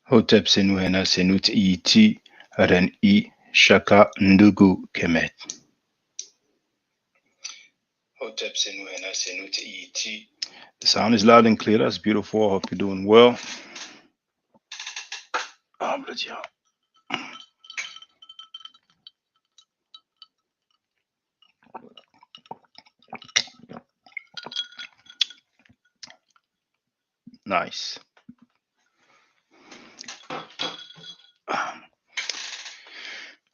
Hotep Senuhena Senut Iti Ren I Shaka Ndugu Kemet. Hotep Senuhena Senut Iti. The sound is loud and clear. That's beautiful. I hope you're doing well. Bless you. Nice.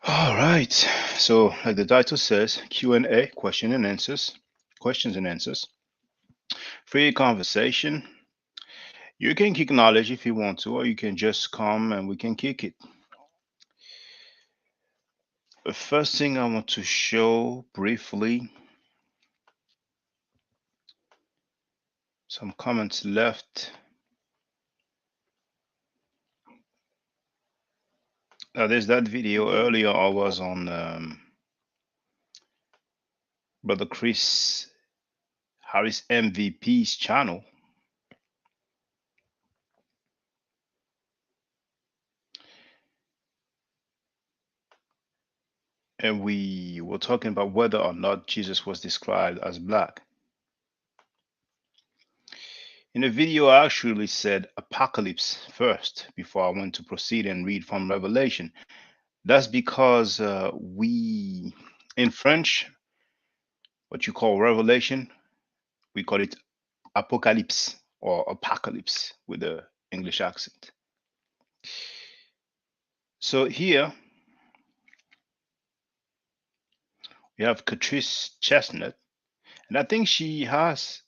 All right. So, like the title says, Q&A, questions and answers. Free conversation. You can kick knowledge if you want to, or you can just come and we can kick it. The first thing I want to show briefly, some comments left. Now, there's that video earlier I was on Brother Chris Harris MVP's channel. And we were talking about whether or not Jesus was described as black. In the video, I actually said apocalypse first before I went to proceed and read from Revelation. That's because we, in French, what you call Revelation, we call it apocalypse or apocalypse with the English accent. So here we have Catrice Chestnut, and I think she has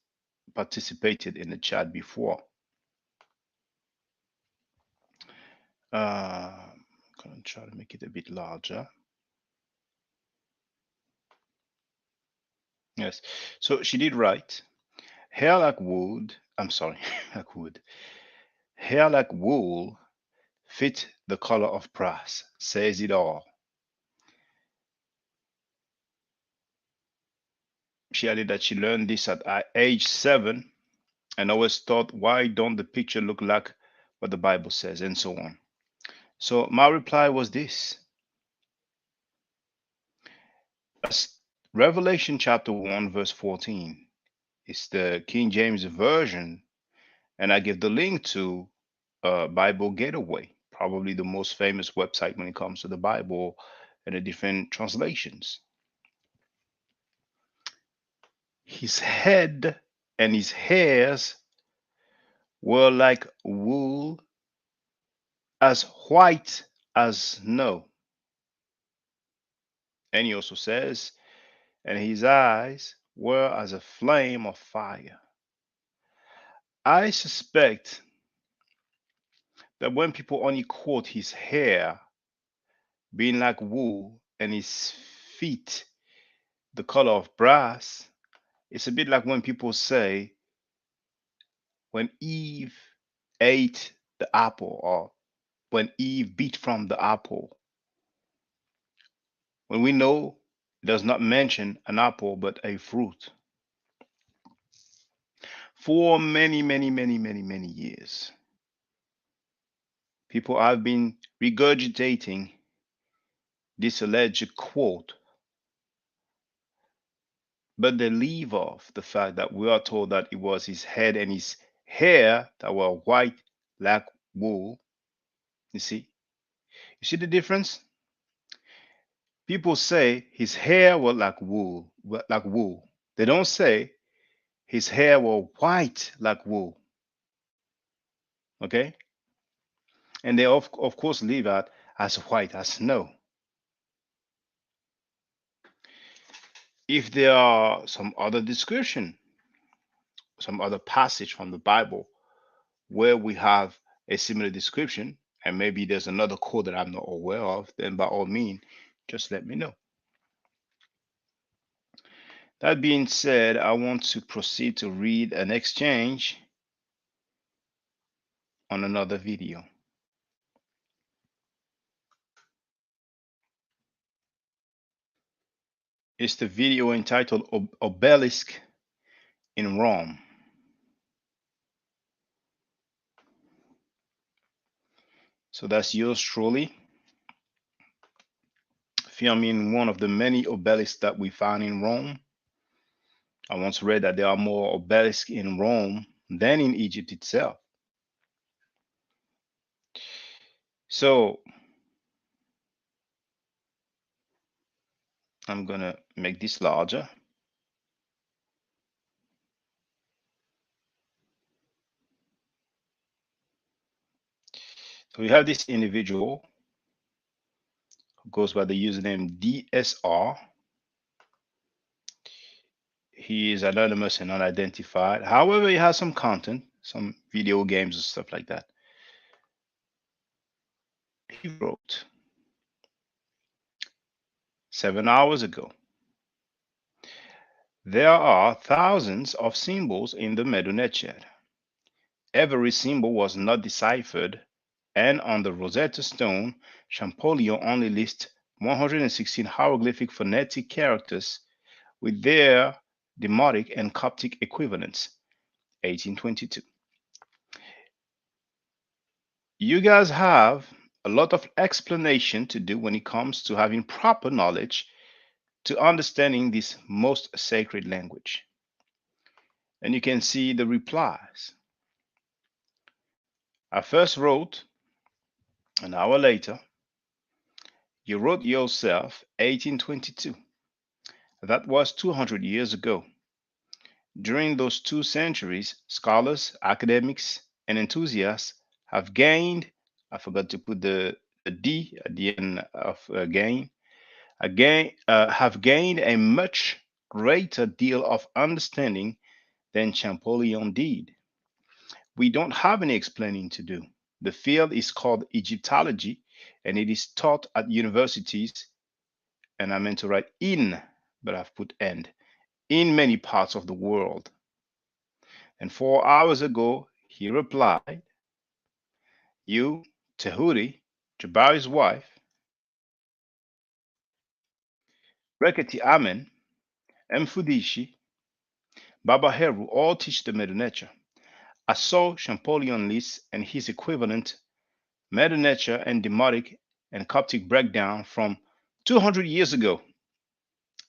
participated in the chat before. I'm gonna try to make it a bit larger. Yes, so she did write, hair like wood, I'm sorry, like wood. Hair like wool, fit the color of brass, says it all. She added that she learned this at age 7 and always thought, why don't the picture look like what the Bible says, and so on. So my reply was this. Revelation chapter 1, verse 14. It's the King James Version, and I give the link to Bible Gateway, probably the most famous website when it comes to the Bible and the different translations. His head and his hairs were like wool, as white as snow. And he also says, and his eyes were as a flame of fire. I suspect that when people only quote his hair being like wool and his feet the color of brass, it's a bit like when people say when Eve ate the apple or when Eve beat from the apple. When we know it does not mention an apple but a fruit. For many years, people have been regurgitating this alleged quote, but they leave off the fact that we are told that it was his head and his hair that were white like wool. You see the difference? People say his hair was like wool, They don't say his hair were white like wool. Okay? And they of course leave out as white as snow. If there are some other description, some other passage from the Bible where we have a similar description, and maybe there's another quote that I'm not aware of, then by all means, just let me know. That being said, I want to proceed to read an exchange on another video. It's the video entitled Obelisk in Rome. So that's yours truly, filming one of the many obelisks that we found in Rome. I once read that there are more obelisks in Rome than in Egypt itself. So I'm gonna make this larger. So we have this individual who goes by the username DSR. He is anonymous and unidentified. However, he has some content, some video games and stuff like that. He wrote 7 hours ago, there are thousands of symbols in the Medu Neter. Every symbol was not deciphered, and on the Rosetta Stone, Champollion only lists 116 hieroglyphic phonetic characters with their Demotic and Coptic equivalents. 1822. You guys have a lot of explanation to do when it comes to having proper knowledge to understanding this most sacred language. And you can see the replies. I first wrote an hour later. You wrote yourself 1822. That was 200 years ago. During those 2 centuries, scholars, academics, and enthusiasts have gained, I forgot to put the D at the end of have gained a much greater deal of understanding than Champollion did. We don't have any explaining to do. The field is called Egyptology, and it is taught at universities, and I meant to write in, but I've put end, in many parts of the world. And 4 hours ago, he replied, you, Tehuti, Jabari's wife, Reketi Amen, Mfudishi, Baba Heru all teach the Medu Neter. I saw Champollion list and his equivalent Medu Neter and Demotic and Coptic breakdown from 200 years ago.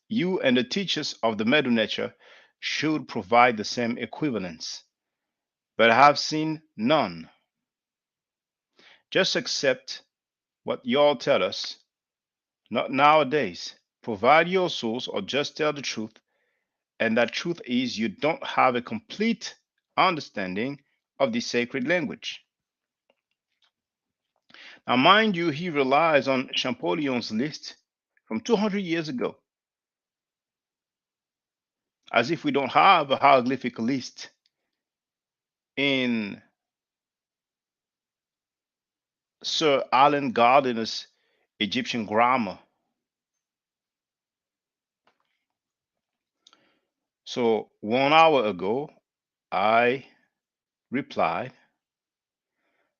You and the teachers of the Medu Neter should provide the same equivalence, but I have seen none. Just accept what y'all tell us. Not nowadays. Provide your source or just tell the truth. And that truth is you don't have a complete understanding of the sacred language. Now, mind you, he relies on Champollion's list from 200 years ago, as if we don't have a hieroglyphic list in Sir Alan Gardner's Egyptian grammar. So 1 hour ago, I replied,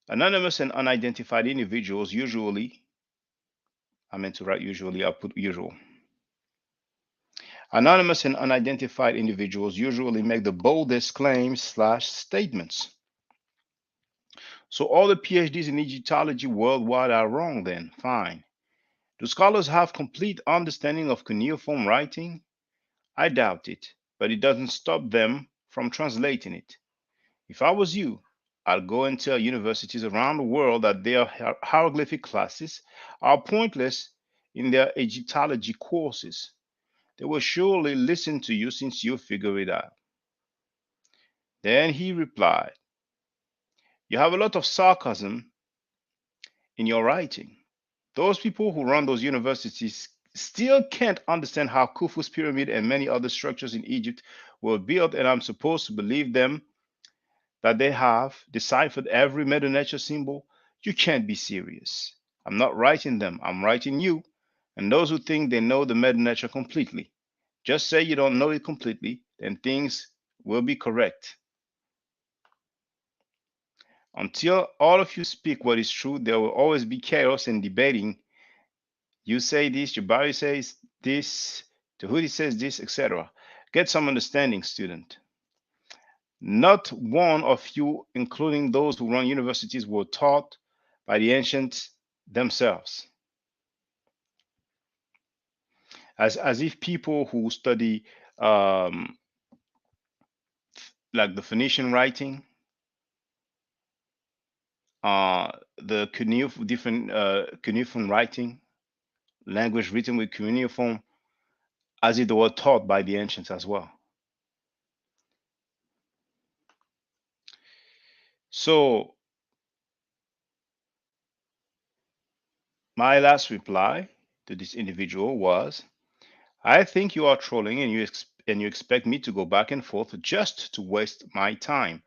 anonymous and unidentified individuals usually, I meant to write usually, I'll put usual. Anonymous and unidentified individuals usually make the boldest claims slash statements. So all the PhDs in Egyptology worldwide are wrong then, fine. Do scholars have complete understanding of cuneiform writing? I doubt it, but it doesn't stop them from translating it. If I was you, I'd go and tell universities around the world that their hieroglyphic classes are pointless in their Egyptology courses. They will surely listen to you since you figure it out. Then he replied, you have a lot of sarcasm in your writing. Those people who run those universities still can't understand how Khufu's pyramid and many other structures in Egypt were built, and I'm supposed to believe them that they have deciphered every Medu Neter symbol? You can't be serious. I'm not writing them, I'm writing you, and those who think they know the Medu Neter completely. Just say you don't know it completely, then things will be correct. Until all of you speak what is true, there will always be chaos and debating. You say this, Jabari says this, Tehuti says this, etc. Get some understanding, student. Not one of you, including those who run universities, were taught by the ancients themselves. As if people who study um, like the Phoenician writing, uh, the cuneiform, different cuneiform writing, language written with cuneiform, as if they were taught by the ancients as well. So my last reply to this individual was, I think you are trolling and you expect me to go back and forth just to waste my time.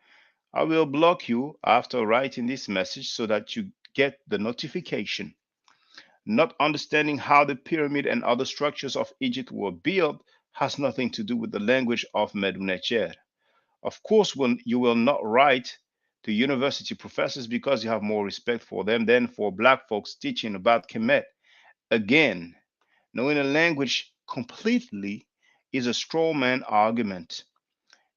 I will block you after writing this message so that you get the notification. Not understanding how the pyramid and other structures of Egypt were built has nothing to do with the language of Medu Of course, when you will not write to university professors because you have more respect for them than for black folks teaching about Kemet. Again, knowing a language completely is a straw man argument.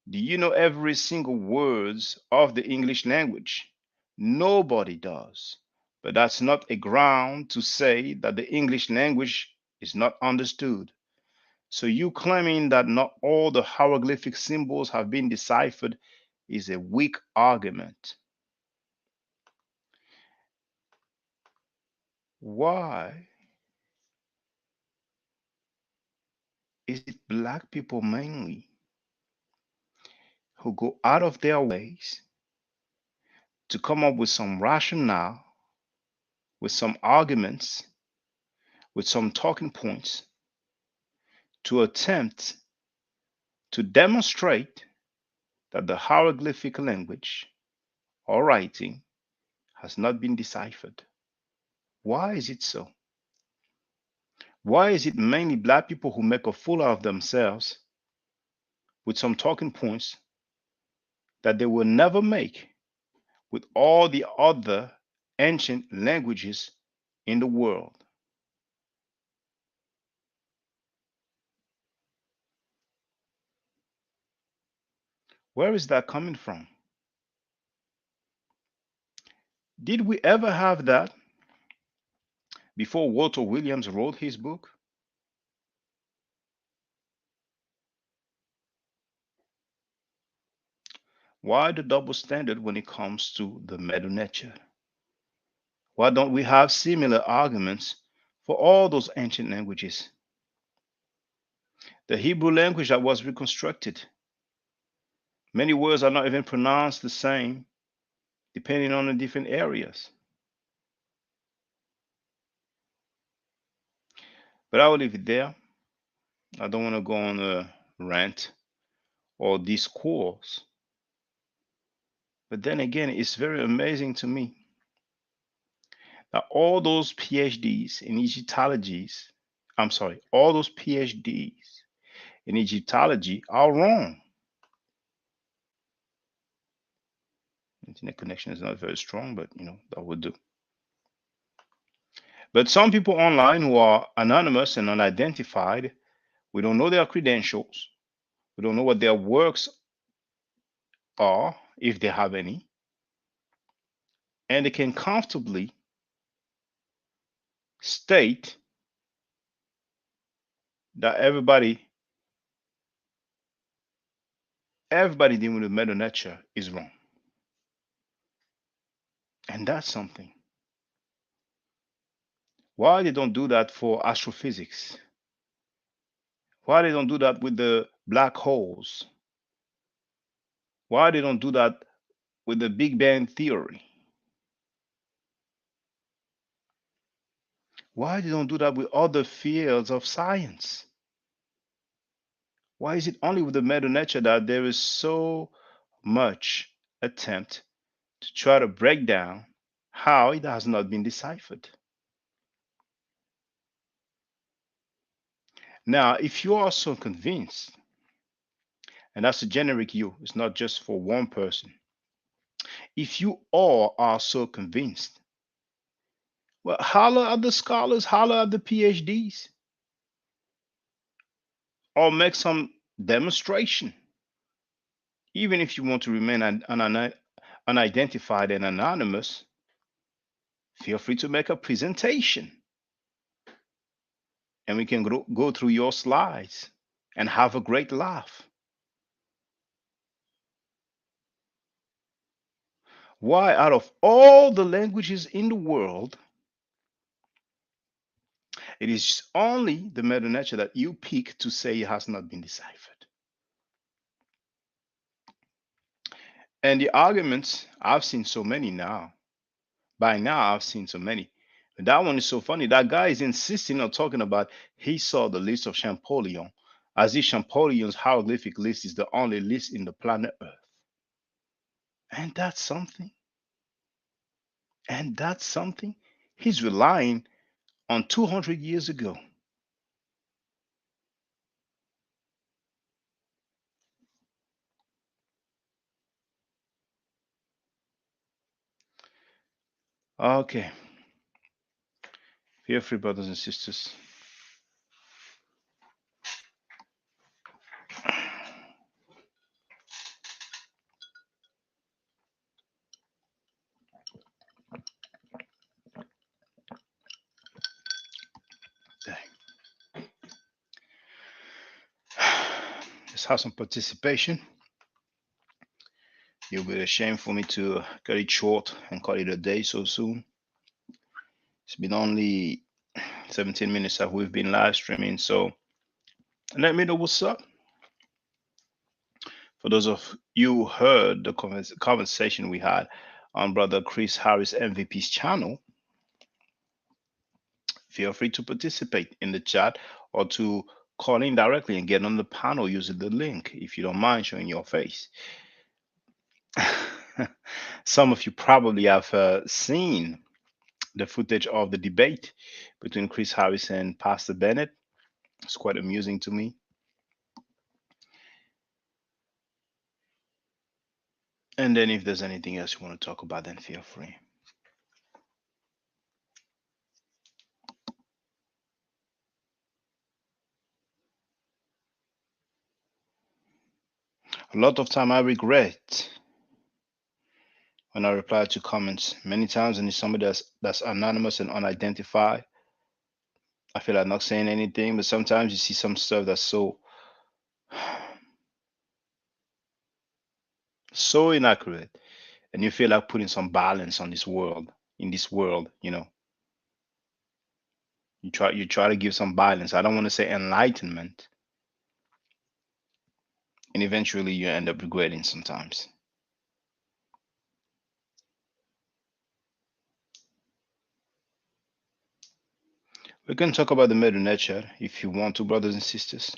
Do you know every single words of the English language? Nobody does. But that's not a ground to say that the English language is not understood. So you claiming that not all the hieroglyphic symbols have been deciphered is a weak argument. Why is it black people mainly who go out of their ways to come up with some rationale, with some arguments, with some talking points to attempt to demonstrate that the hieroglyphic language or writing has not been deciphered? Why is it so? Why is it mainly black people who make a fool out of themselves with some talking points that they will never make with all the other ancient languages in the world? Where is that coming from? Did we ever have that before Walter Williams wrote his book? Why the double standard when it comes to the Medu Neter? Why don't we have similar arguments for all those ancient languages? The Hebrew language that was reconstructed, many words are not even pronounced the same depending on the different areas. But I will leave it there. I don't want to go on a rant or discourse. But then again, it's very amazing to me that all those PhDs in Egyptologies, I'm sorry, all those PhDs in Egyptology are wrong. Internet connection is not very strong, but that would do. But some people online who are anonymous and unidentified, we don't know their credentials, we don't know what their works are, if they have any, and they can comfortably state that everybody dealing with the Medu Neter is wrong. And that's something. Why they don't do that for astrophysics? Why they don't do that with the black holes? Why they don't do that with the Big Bang theory? Why they don't do that with other fields of science? Why is it only with the Medu Neter that there is so much attempt to try to break down how it has not been deciphered? Now, if you are so convinced, and that's a generic you, it's not just for one person. If you all are so convinced, well, holler at the scholars, holler at the PhDs, or make some demonstration. Even if you want to remain unidentified and anonymous, feel free to make a presentation and we can go through your slides and have a great laugh. Why, out of all the languages in the world, it is only the Mother Nature that you pick to say it has not been deciphered? And the arguments, I've seen so many now. By now, I've seen so many. But that one is so funny. That guy is insisting on talking about he saw the list of Champollion as if Champollion's hieroglyphic list is the only list in the planet Earth. And that's something. And that's something. He's relying on 200 years ago. Okay. Feel free, brothers and sisters. Let's have some participation. It'll be a shame for me to cut it short and call it a day so soon. It's been only 17 minutes that we've been live streaming, so let me know what's up. For those of you who heard the conversation we had on Brother Chris Harris MVP's channel, feel free to participate in the chat or to call in directly and get on the panel using the link if you don't mind showing your face. Some of you probably have seen the footage of the debate between Chris Harris and Pastor Bennett. It's quite amusing to me. And then if there's anything else you want to talk about, then feel free. A lot of time I regret when I reply to comments many times, and it's somebody that's anonymous and unidentified. I feel like not saying anything, but sometimes you see some stuff that's so inaccurate, and you feel like putting some balance on this world. In this world, you try to give some balance. I don't want to say enlightenment, and eventually you end up regretting sometimes. We can talk about the middle nature if you want to, brothers and sisters.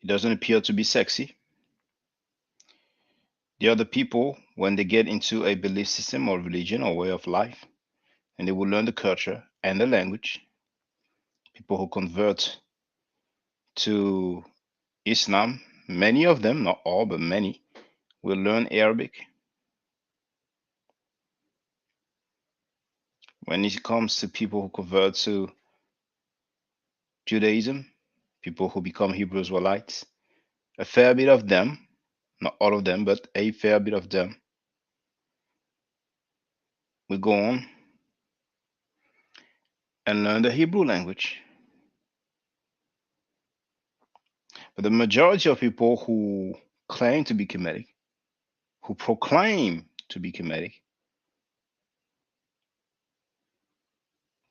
It doesn't appear to be sexy. The other people, when they get into a belief system or religion or way of life, and they will learn the culture and the language, people who convert to Islam, many of them, not all, but many, will learn Arabic. When it comes to people who convert to Judaism, people who become Hebrew Israelites, a fair bit of them, not all of them, but a fair bit of them, will go on and learn the Hebrew language. But the majority of people who claim to be Kemetic, who proclaim to be Kemetic,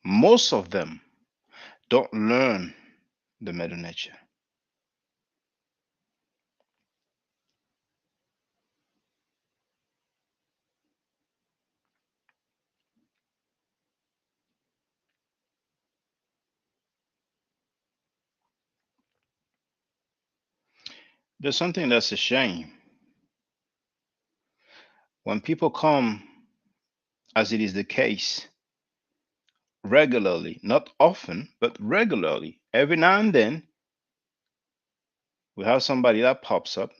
most of them don't learn the Mother Nature. There's something that's a shame. When people come, as it is the case, regularly, not often, but regularly, every now and then, we have somebody that pops up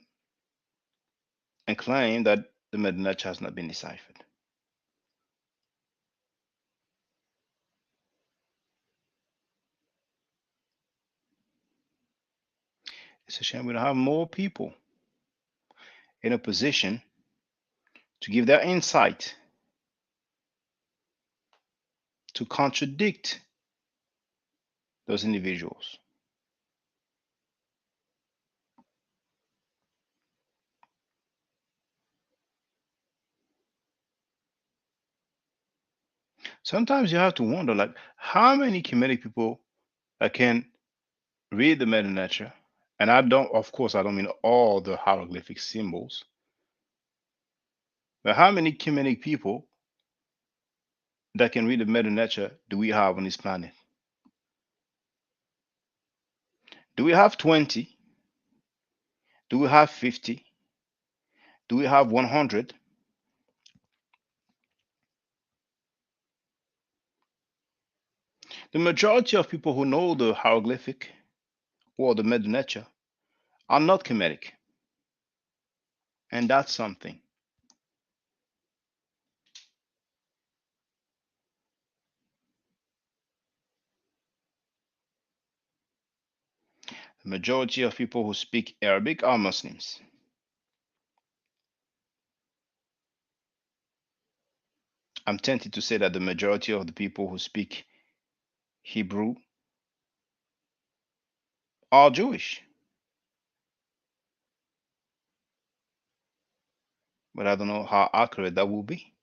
and claim that the Mother Nature has not been deciphered. It's a shame we don't have more people in a position to give their insight to contradict those individuals. Sometimes you have to wonder, like, how many Kemetic people that can read the Meta Nature, and I don't, of course, I don't mean all the hieroglyphic symbols, but how many Kemetic people that can read the Meta Nature do we have on this planet? Do we have 20? Do we have 50? Do we have 100? The majority of people who know the hieroglyphic or the Meta Nature are not Kemetic, and that's something. The majority of people who speak Arabic are Muslims. I'm tempted to say that the majority of the people who speak Hebrew are Jewish, but I don't know how accurate that will be.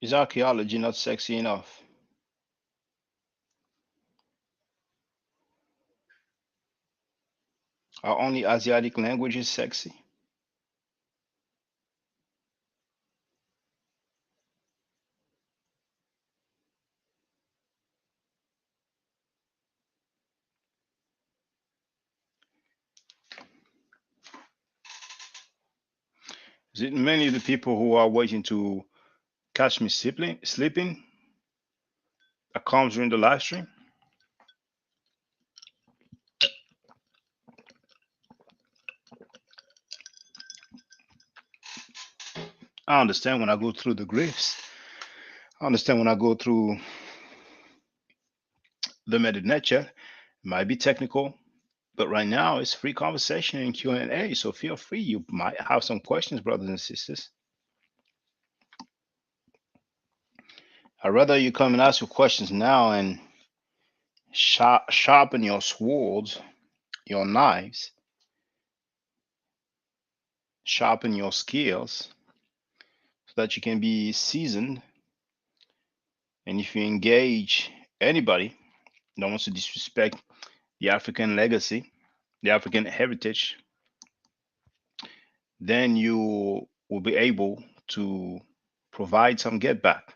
Is archaeology not sexy enough? Are only Asiatic languages sexy? Is it many of the people who are waiting to catch me sleeping that comes during the live stream? I understand when I go through the glyphs. I understand when I go through the Meta Nature. It might be technical, but right now it's free conversation and Q&A. So feel free. You might have some questions, brothers and sisters. I'd rather you come and ask your questions now and sharpen your swords, your knives, sharpen your skills so that you can be seasoned. And if you engage anybody that wants to disrespect the African legacy, the African heritage, then you will be able to provide some get back.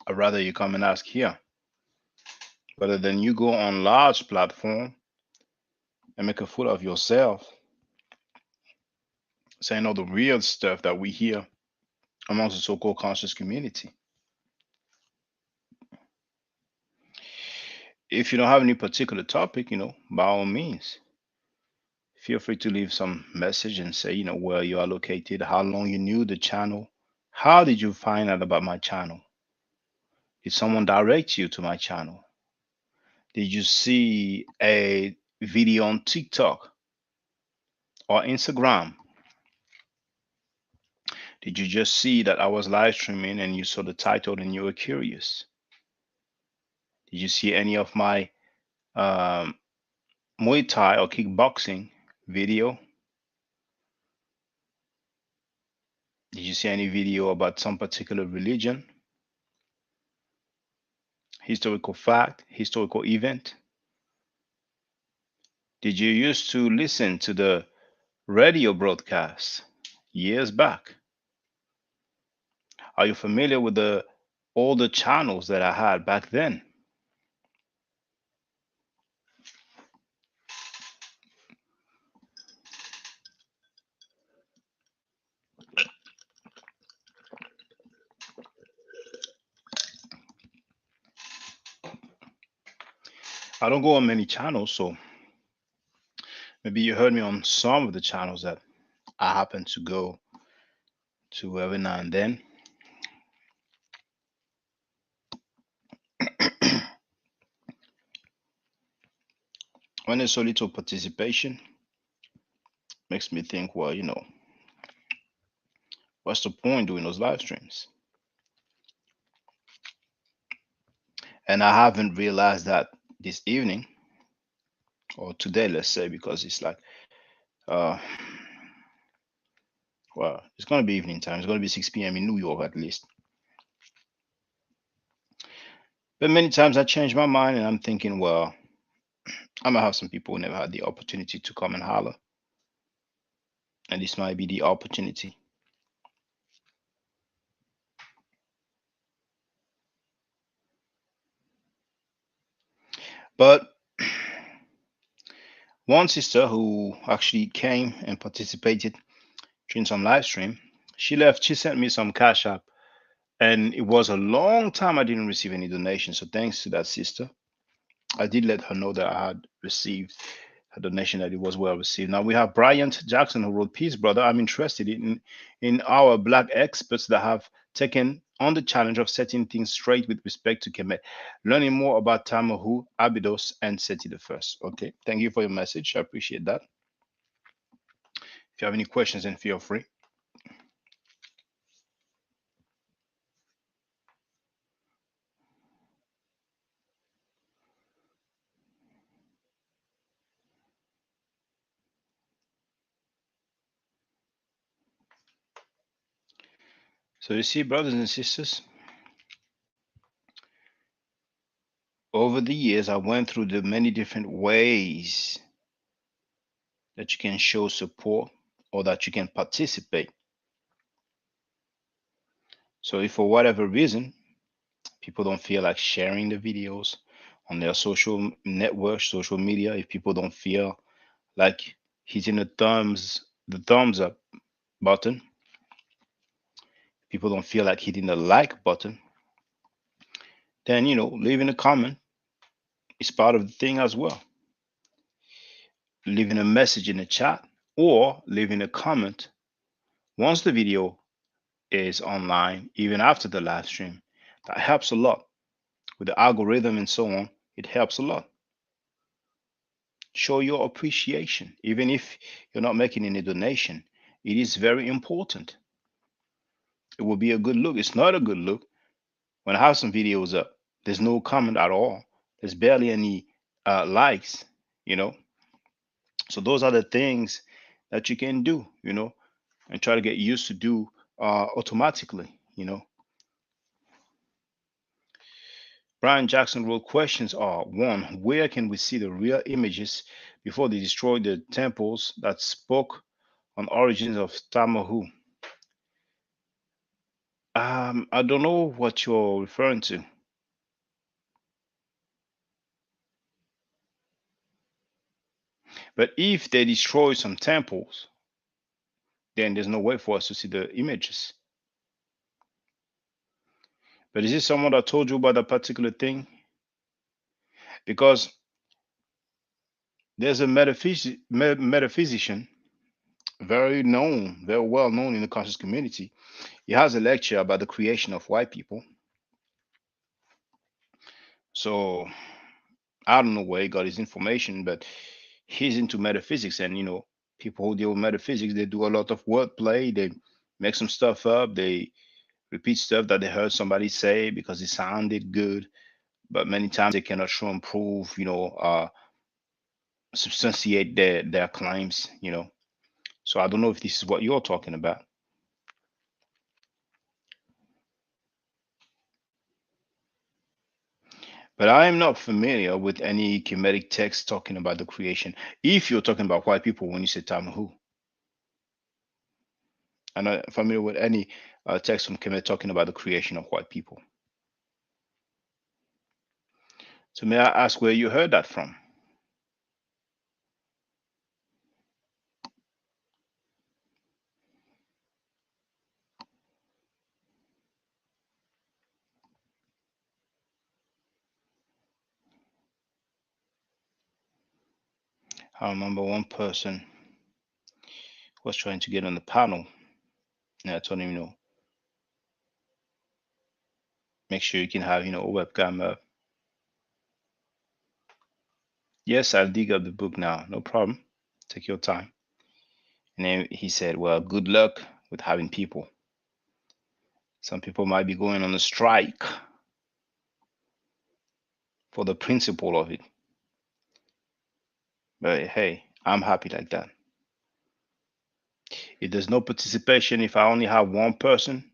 I'd rather you come and ask here rather than you go on large platform and make a fool of yourself saying all the real stuff that we hear amongst the so-called conscious community. If you don't have any particular topic, by all means, feel free to leave some message and say, where you are located, how long you knew the channel, how did you find out about my channel? Did someone direct you to my channel? Did you see a video on TikTok or Instagram? Did you just see that I was live streaming and you saw the title and you were curious? Did you see any of my um, Muay Thai or kickboxing video? Did you see any video about some particular religion, historical fact, historical event? Did you used to listen to the radio broadcast years back? Are you familiar with the all the channels that I had back then? I don't go on many channels, so maybe you heard me on some of the channels that I happen to go to every now and then. When there's so little participation, makes me think, well, what's the point doing those live streams? And I haven't realized that this evening or today, let's say, because it's like, uh, well, it's gonna be evening time. It's gonna be 6 p.m. in New York at least. But many times I change my mind and I'm thinking, well, I might have some people who never had the opportunity to come and holler, and this might be the opportunity. But one sister who actually came and participated during some live stream, she left. She sent me some cash app, and it was a long time I didn't receive any donation. So thanks to that sister, I did let her know that I had received a donation, that it was well received. Now we have Bryant Jackson who wrote, "Peace, brother. I'm interested in our black experts that have taken on the challenge of setting things straight with respect to Kemet, learning more about Tamahu, Abydos, and Seti the First." Okay, thank you for your message. I appreciate that. If you have any questions, then feel free. So you see, brothers and sisters, over the years, I went through the many different ways that you can show support or that you can participate. So if for whatever reason people don't feel like sharing the videos on their social networks, social media, if people don't feel like hitting the thumbs up button, people don't feel like hitting the like button, then leaving a comment is part of the thing as well. Leaving a message in the chat or leaving a comment once the video is online, even after the live stream, that helps a lot. With the algorithm and so on, it helps a lot. Show your appreciation, even if you're not making any donation. It is very important. It will be a good look. It's not a good look when I have some videos up. There's no comment at all. There's barely any likes. You know. So those are the things that you can do. And try to get used to do automatically. Brian Jackson wrote, questions are: one, where can we see the real images before they destroyed the temples that spoke on origins of Tamahu? I don't know what you're referring to. But if they destroy some temples, then there's no way for us to see the images. But is this someone that told you about that particular thing? Because there's a metaphysician, very known, very well known in the conscious community. He has a lecture about the creation of white people. So I don't know where he got his information, but he's into metaphysics. And, people who deal with metaphysics, they do a lot of wordplay. They make some stuff up. They repeat stuff that they heard somebody say because it sounded good. but many times they cannot show and prove, substantiate their claims, So I don't know if this is what you're talking about. But I am not familiar with any Kemetic text talking about the creation. If you're talking about white people when you say Tamahu, I'm not familiar with any text from Kemet talking about the creation of white people. So may I ask where you heard that from? I remember one person was trying to get on the panel, and I told him, make sure you can have, a webcam up. Yes, I'll dig up the book now. No problem. Take your time. And then he said, well, good luck with having people. Some people might be going on a strike for the principle of it. But hey, I'm happy like that. If there's no participation, if I only have one person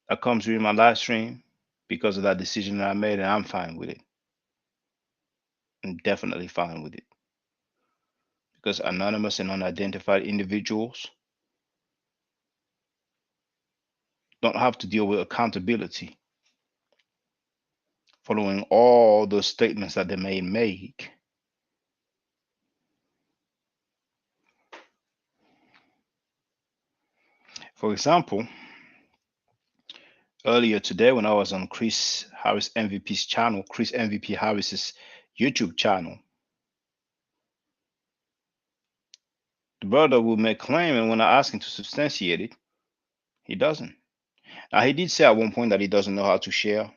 that comes during my live stream because of that decision that I made, and I'm fine with it. I'm definitely fine with it. Because anonymous and unidentified individuals don't have to deal with accountability following all those statements that they may make. For example, earlier today when I was on Chris Harris MVP's channel, Chris MVP Harris's YouTube channel, the brother will make claim, and when I ask him to substantiate it, he doesn't. Now he did say at one point that he doesn't know how to share.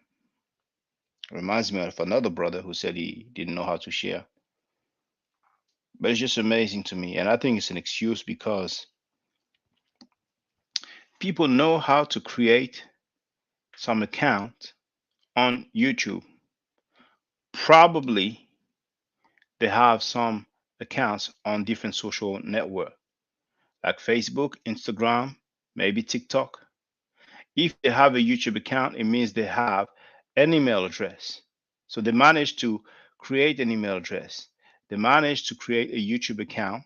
It reminds me of another brother who said he didn't know how to share. But it's just amazing to me, and I think it's an excuse because people know how to create some account on YouTube. Probably they have some accounts on different social network like Facebook, Instagram, maybe TikTok. If they have a YouTube account, it means they have an email address. So they managed to create an email address. They managed to create a YouTube account.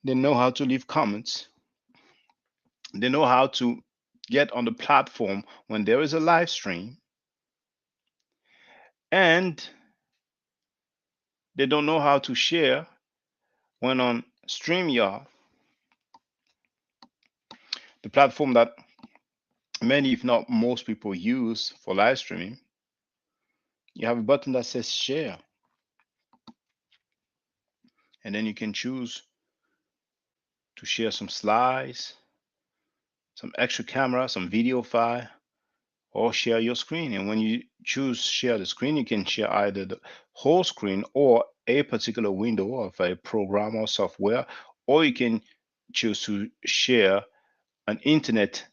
They know how to leave comments. They know how to get on the platform when there is a live stream. And they don't know how to share when on StreamYard, the platform that many, if not most people use for live streaming. You have a button that says share, and then you can choose to share some slides, some extra camera, some video file, or share your screen. And when you choose share the screen, you can share either the whole screen or a particular window of a program or software, or you can choose to share an internet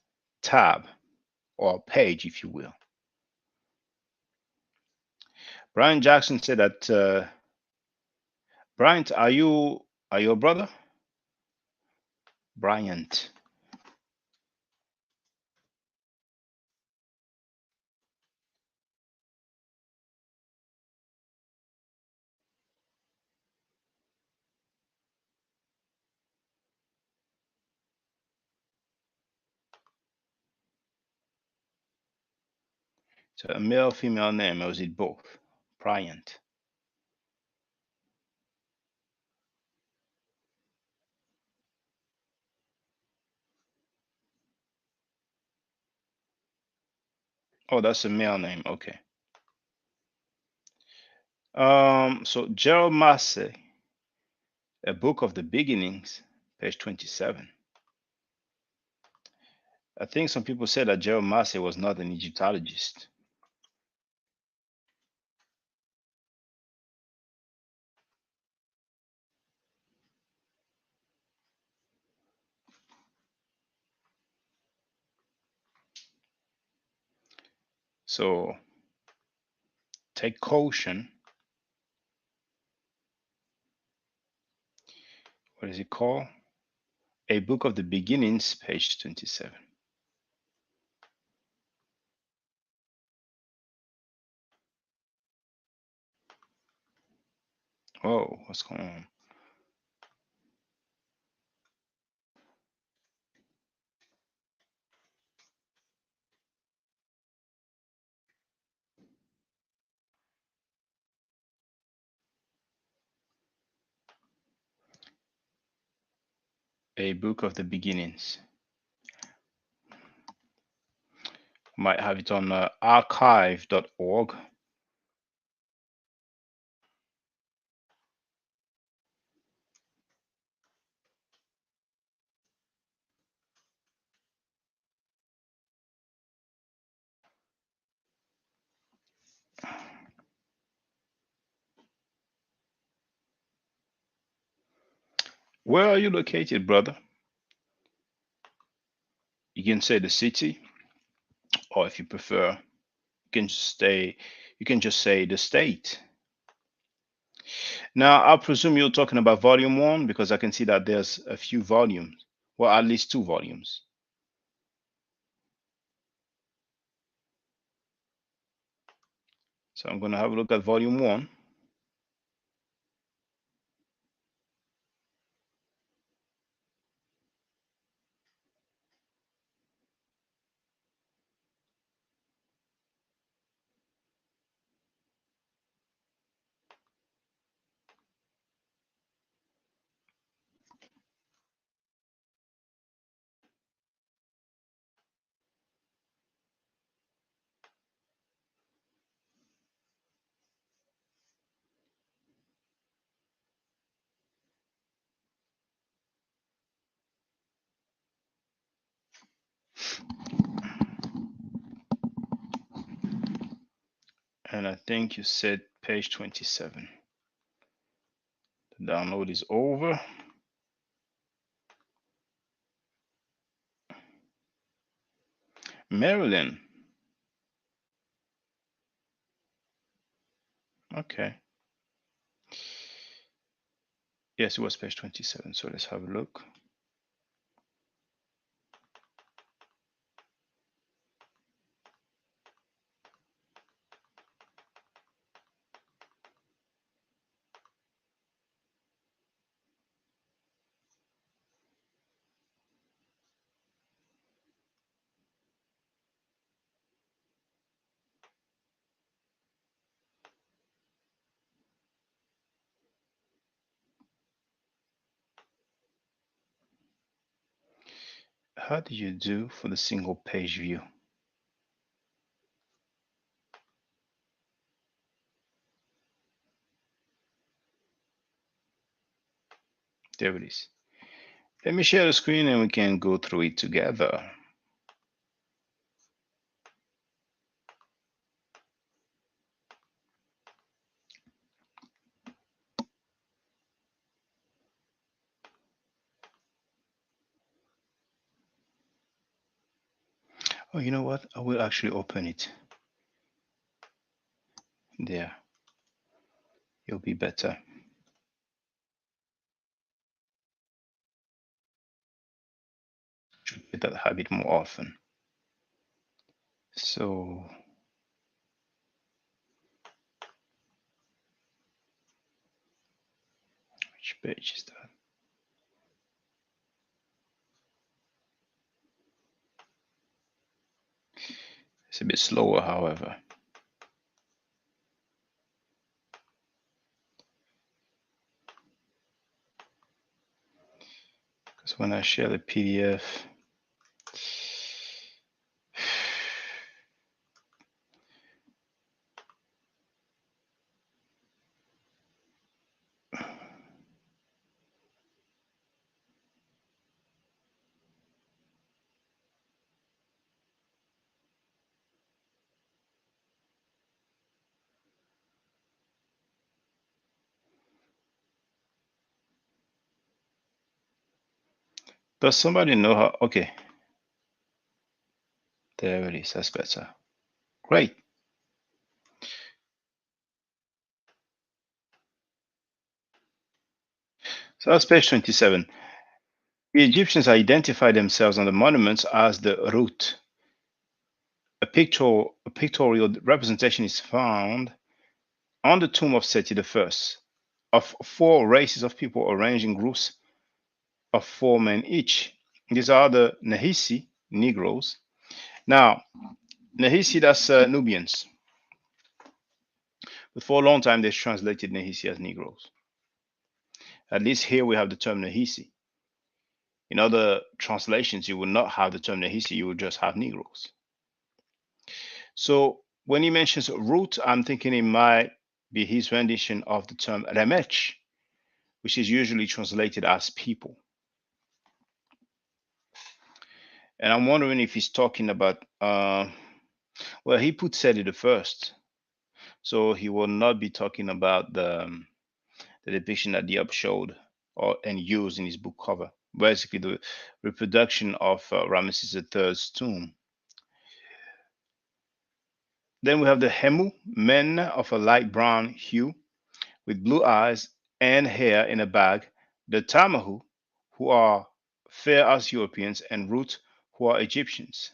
tab or page, if you will. Brian Jackson said that, Bryant, are you a brother? Bryant. So a male, female name, or is it both? Bryant. Oh, that's a male name. Okay. So Gerald Massey, A Book of the Beginnings, page 27. I think some people said that Gerald Massey was not an Egyptologist. So take caution. What is it called? A Book of the Beginnings, page 27. Oh, what's going on? A Book of the Beginnings. Might have it on archive.org. Where are you located, brother? You can say the city, or if you prefer, you can just say the state. Now, I presume you're talking about volume one because I can see that there's a few volumes. Well, at least two volumes. So I'm going to have a look at volume one. And I think you said page 27. The download is over. Maryland. Okay. Yes, it was page 27. So let's have a look. How do you do for the single page view? There it is. Let me share the screen and we can go through it together. Oh, you know what? I will actually open it. There. It'll be better. Should get that habit more often. So which page is that? It's a bit slower, however. Because when I share the PDF, does somebody know how? Okay, there it is. That's better. Great. So that's page 27. The Egyptians identified themselves on the monuments as the Rut. A pictorial representation is found on the tomb of Seti I of four races of people arranged in groups of four men each. These are the Nahisi, Negroes. Now, Nahisi, that's Nubians. But for a long time, they translated Nahisi as Negroes. At least here we have the term Nahisi. In other translations, you would not have the term Nahisi, you would just have Negroes. So when he mentions root, I'm thinking it might be his rendition of the term Remech, which is usually translated as people. And I'm wondering if he's talking about, well, he put Seti the first, so he will not be talking about the depiction that Diop showed and used in his book cover, basically the reproduction of Ramesses III's tomb. Then we have the Hemu, men of a light brown hue, with blue eyes and hair in a bag, the Tamahu, who are fair as Europeans, and Rut, who are Egyptians.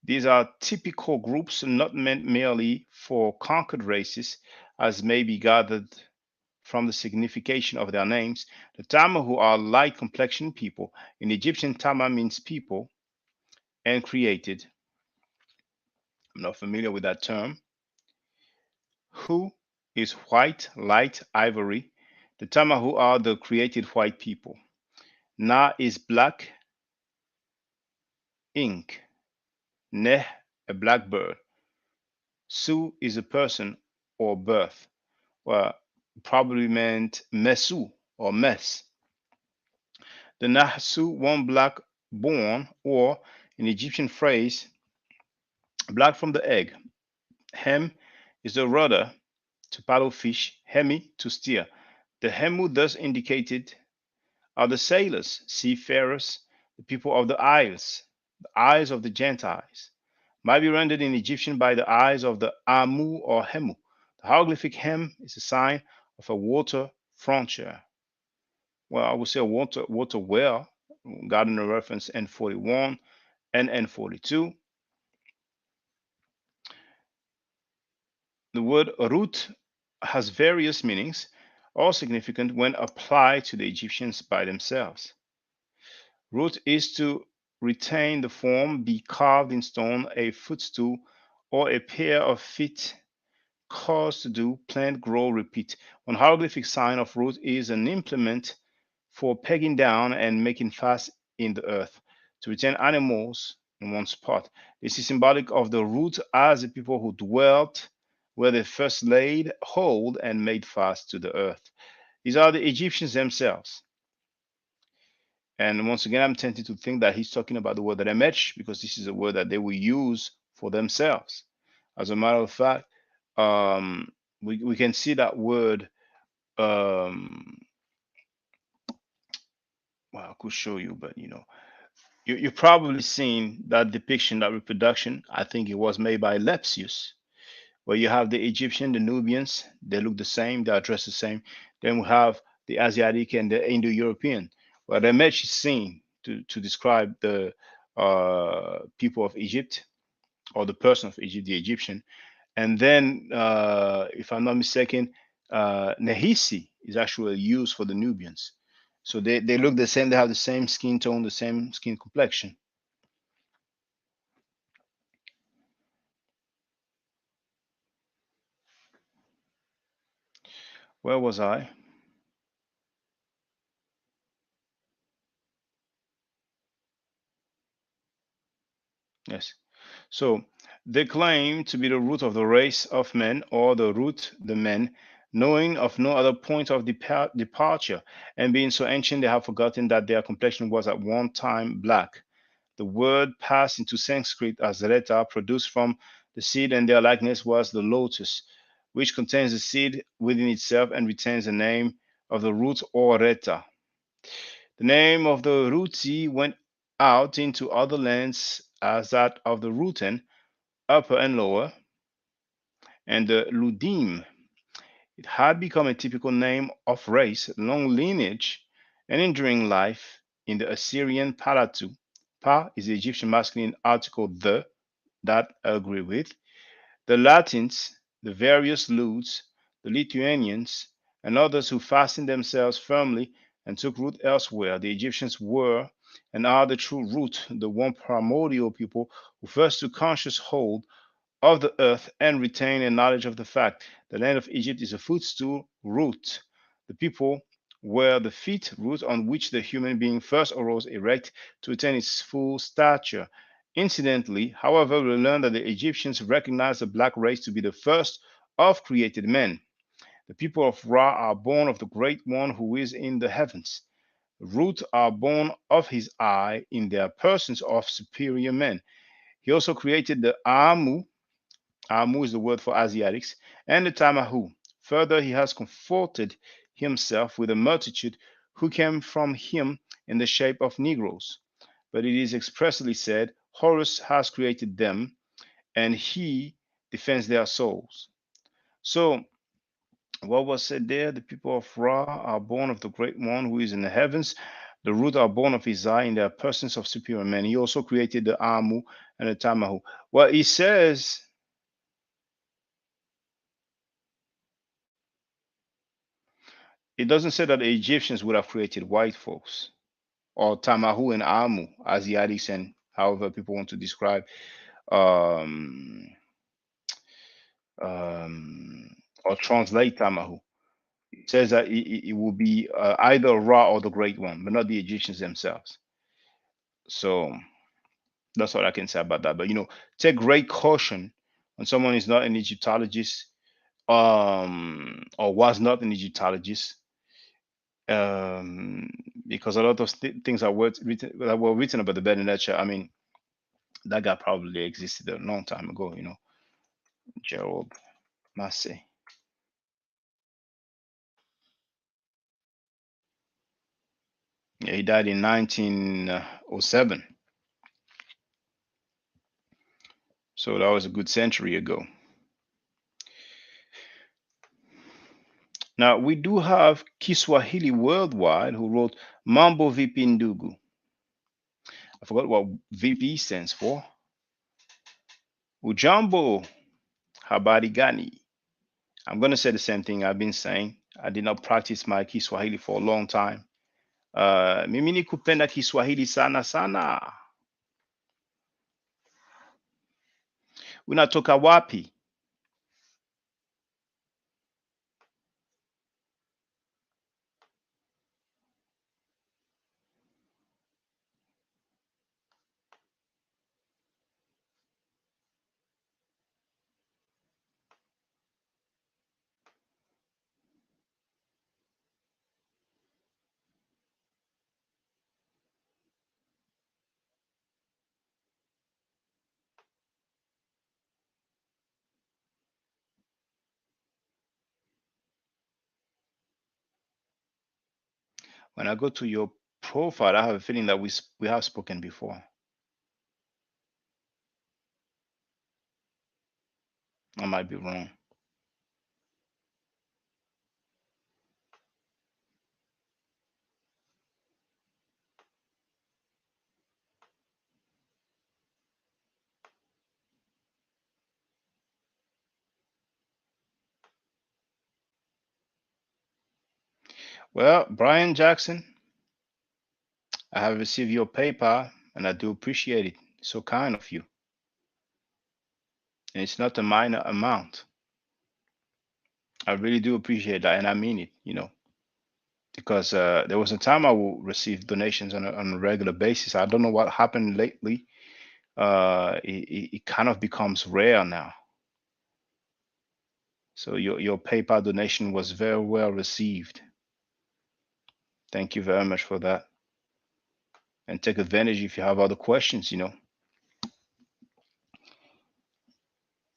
These are typical groups not meant merely for conquered races, as may be gathered from the signification of their names. The Tamahu are light complexioned people. In Egyptian, Tama means people and created. I'm not familiar with that term. Hu is white, light, ivory. The Tamahu are the created white people. Na is black, ink. Neh, a black bird. Su is a person or birth. Well, probably meant Mesu or mess. The Nahsu, one black born, or in Egyptian phrase, black from the egg. Hem is the rudder to paddle fish, hemi to steer. The Hemu thus indicated are the sailors, seafarers, the people of the eyes of the Gentiles. Might be rendered in Egyptian by the eyes of the Amu or Hemu. The hieroglyphic Hem is a sign of a water frontier. Well, I would say a water well, Gardner reference N41 and N42. The word root has various meanings, all significant when applied to the Egyptians by themselves. Root is to retain the form, be carved in stone, a footstool, or a pair of feet, cause to do, plant, grow, repeat. One hieroglyphic sign of root is an implement for pegging down and making fast in the earth to retain animals in one spot. This is symbolic of the root as the people who dwelt where they first laid hold and made fast to the earth. These are the Egyptians themselves. And once again, I'm tempted to think that he's talking about the word remech because this is a word that they will use for themselves. As a matter of fact, um, we can see that word. Well, I could show you, but you've probably seen that depiction, that reproduction. I think it was made by Lepsius, where you have the Egyptian, the Nubians, they look the same, they are dressed the same. Then we have the Asiatic and the Indo-European. Well, the match is seen to describe the people of Egypt or the person of Egypt, the Egyptian. And then, if I'm not mistaken, Nehisi is actually used for the Nubians. So they look the same, they have the same skin tone, the same skin complexion. Where was I? Yes. So they claim to be the root of the race of men, or the root, the men, knowing of no other point of departure, and being so ancient they have forgotten that their complexion was at one time black. The word passed into Sanskrit as reta, produced from the seed, and their likeness was the lotus, which contains the seed within itself and retains the name of the root or reta. The name of the Ruti went out into other lands as that of the Rutan, upper and lower, and the Ludim It had become a typical name of race, long lineage, and enduring life in the Assyrian Palatu. Pa is the Egyptian masculine article the that I agree with. The Latins, the various Ludes, the Lithuanians, and others who fastened themselves firmly and took root elsewhere. The Egyptians were and are the true root, the one primordial people who first took conscious hold of the earth and retain a knowledge of the fact the land of Egypt is a footstool root. The people were the feet root on which the human being first arose erect to attain its full stature. Incidentally, however, we learn that the Egyptians recognized the black race to be the first of created men. The people of Ra are born of the great one who is in the heavens. The root are born of his eye in their persons of superior men. He also created the Amu. Amu is the word for Asiatics, and the Tamahu. Further, he has comforted himself with a multitude who came from him in the shape of Negroes. But it is expressly said, Horus has created them, and he defends their souls. So, what was said there? The people of Ra are born of the great one who is in the heavens. The root are born of his eye in their persons of superior men. He also created the Amu and the Tamahu. Well, he says it doesn't say that the Egyptians would have created white folks or Tamahu and Amu, Asiatics, and however people want to describe um, or translate Tamahu. It says that it will be either Ra or the Great One, but not the Egyptians themselves. So that's what I can say about that. But take great caution when someone is not an Egyptologist or was not an Egyptologist um, because a lot of things that were written about the Bene Nature. I mean, that guy probably existed a long time ago. Gerald Massey. Yeah, he died in 1907, so that was a good century ago. Now we do have Kiswahili Worldwide who wrote Mambo Vipi Ndugu. I forgot what VP stands for. Ujambo, habari gani? I'm going to say the same thing I've been saying. I did not practice my Kiswahili for a long time. Mimi ni kupenda Kiswahili sana sana. Unatoka wapi? When I go to your profile, I have a feeling that we have spoken before. I might be wrong. Well, Brian Jackson, I have received your PayPal and I do appreciate it. It's so kind of you. And it's not a minor amount. I really do appreciate that and I mean it, because there was a time I would receive donations on a regular basis. I don't know what happened lately. It kind of becomes rare now. So your PayPal donation was very well received. Thank you very much for that. And take advantage if you have other questions.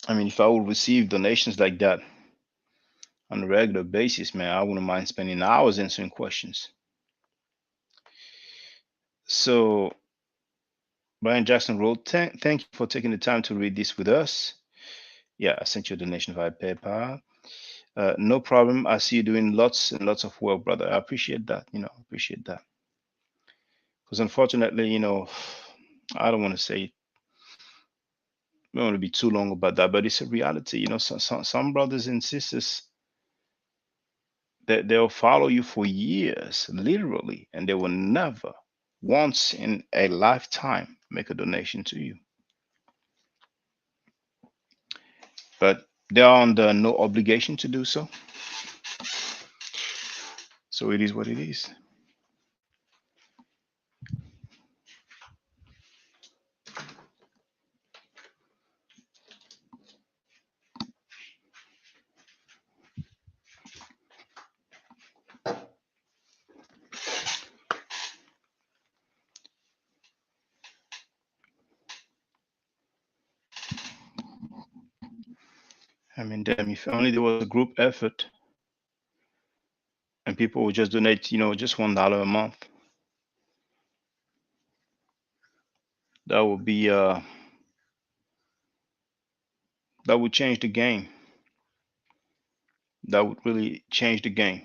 I mean, if I would receive donations like that on a regular basis, man, I wouldn't mind spending hours answering questions. So Brian Jackson wrote, thank you for taking the time to read this with us. Yeah, I sent you a donation via PayPal. No problem. I see you doing lots and lots of work, brother. I appreciate that. Appreciate that. Because unfortunately, I don't want to say, I don't want to be too long about that, but it's a reality. Some brothers and sisters that they'll follow you for years, literally, and they will never, once in a lifetime, make a donation to you. But they are under no obligation to do so. So it is what it is. I mean, damn, if only there was a group effort and people would just donate, just $1 a month, that would be that would change the game. That would really change the game.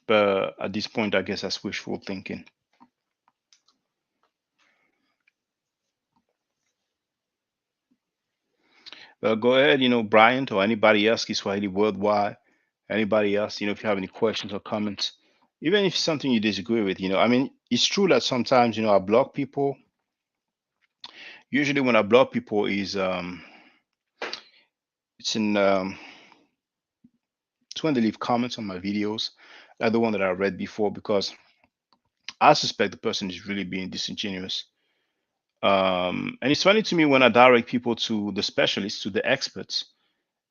But at this point, I guess that's wishful thinking. But go ahead, Bryant or anybody else, Kiswahili Worldwide, anybody else, if you have any questions or comments, even if it's something you disagree with, I mean, it's true that sometimes, I block people. Usually when I block people is it's in it's when they leave comments on my videos, like the one that I read before, because I suspect the person is really being disingenuous. And it's funny to me when I direct people to the specialists, to the experts,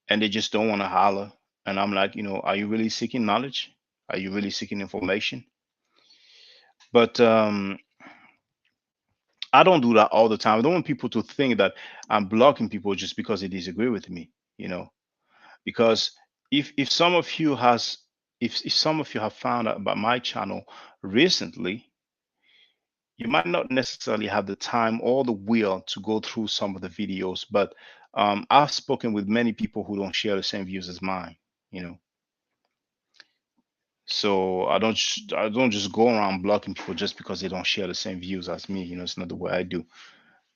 and they just don't want to holler. And I'm like, are you really seeking knowledge? Are you really seeking information? But I don't do that all the time. I don't want people to think that I'm blocking people just because they disagree with me, you know. Because if some of you has if some of you have found out about my channel recently, you might not necessarily have the time or the will to go through some of the videos, but I've spoken with many people who don't share the same views as mine, you know. So I don't just go around blocking people just because they don't share the same views as me. It's not the way I do.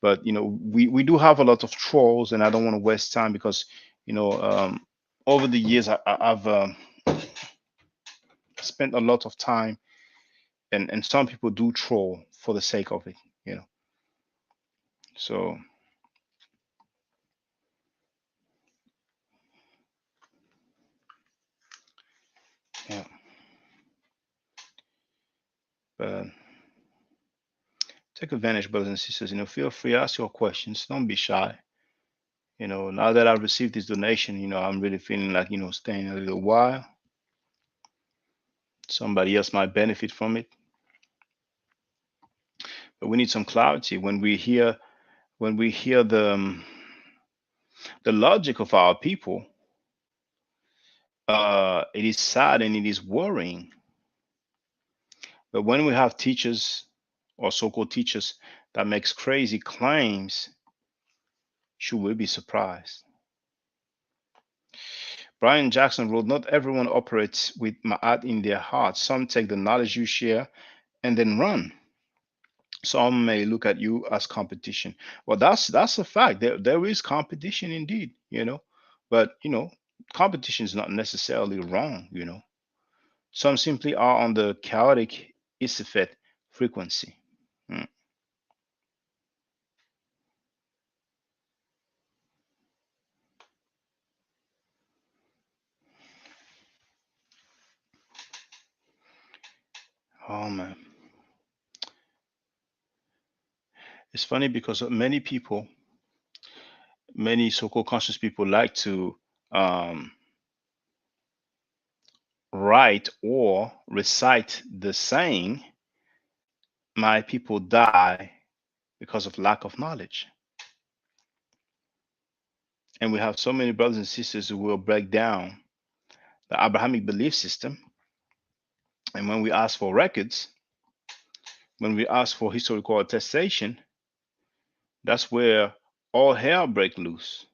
But we do have a lot of trolls, and I don't want to waste time because you know um, over the years I've spent a lot of time, and some people do troll for the sake of it. So yeah, but take advantage, brothers and sisters. Feel free, ask your questions. Don't be shy. Now that I've received this donation, I'm really feeling like staying a little while. Somebody else might benefit from it, but we need some clarity when we hear the logic of our people. It is sad and it is worrying. But when we have teachers or so-called teachers that makes crazy claims, should we be surprised? Brian Jackson wrote, "Not everyone operates with Ma'at in their heart. Some take the knowledge you share and then run. Some may look at you as competition." Well, that's a fact. There is competition indeed. But competition is not necessarily wrong. Some simply are on the chaotic Isifet frequency. Mm. Oh man, it's funny because many people, many so-called conscious people, like to um, write or recite the saying, "My people die because of lack of knowledge." And we have so many brothers and sisters who will break down the Abrahamic belief system. And when we ask for records, when we ask for historical attestation, that's where all hell break loose.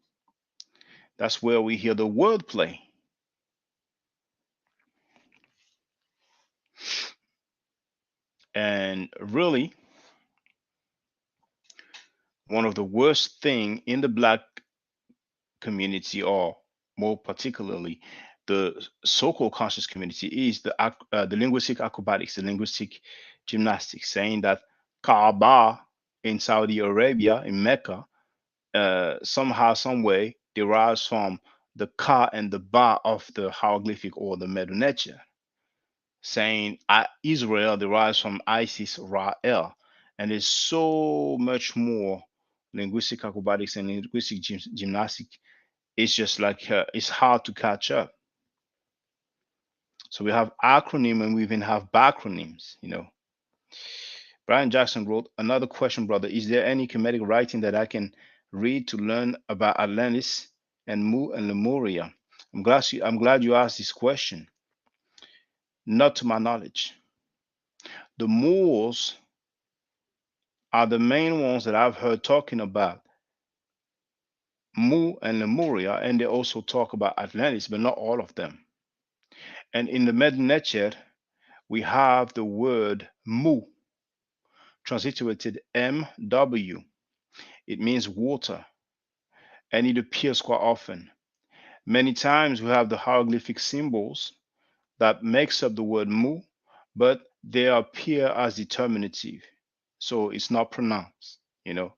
That's where we hear the wordplay. And really, one of the worst thing in the black community, or more particularly the so-called conscious community, is the linguistic acrobatics, the linguistic gymnastics, saying that Kaaba in Saudi Arabia, in Mecca, somehow, some way derives from the ka and the ba of the hieroglyphic or the Medu Neter, saying Israel derives from Isis Ra El, and there's so much more linguistic acrobatics and linguistic gymnastics. It's just like it's hard to catch up. So we have acronym and we even have backronyms. Brian Jackson wrote another question, brother. Is there any comedic writing that I can read to learn about Atlantis and Mu and Lemuria? I'm glad you asked this question. Not to my knowledge. The Moors are the main ones that I've heard talking about Mu and Lemuria, and they also talk about Atlantis, but not all of them. And in the Mednecher, we have the word Mu, transliterated MW. It means water, and it appears quite often. Many times we have the hieroglyphic symbols that makes up the word Mu, but they appear as determinative, so it's not pronounced. You know,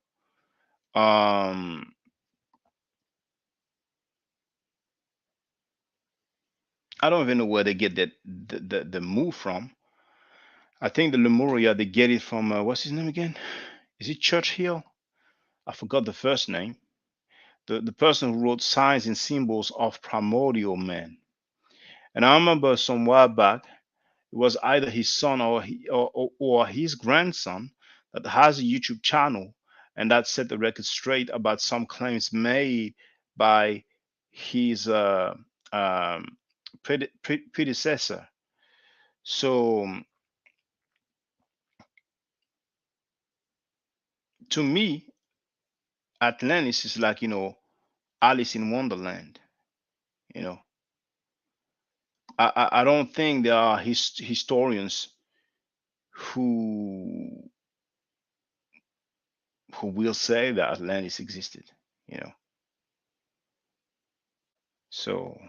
um, I don't even know where they get that the Mu from. I think the Lemuria they get it from what's his name again? Is it Churchill? I forgot the first name. The person who wrote Signs and Symbols of Primordial Man. And I remember some while back, it was either his son or his grandson that has a YouTube channel, and that set the record straight about some claims made by his um, predecessor. So to me, Atlantis is like, Alice in Wonderland. You know, I don't think there are historians who who will say that Atlantis existed. You know, so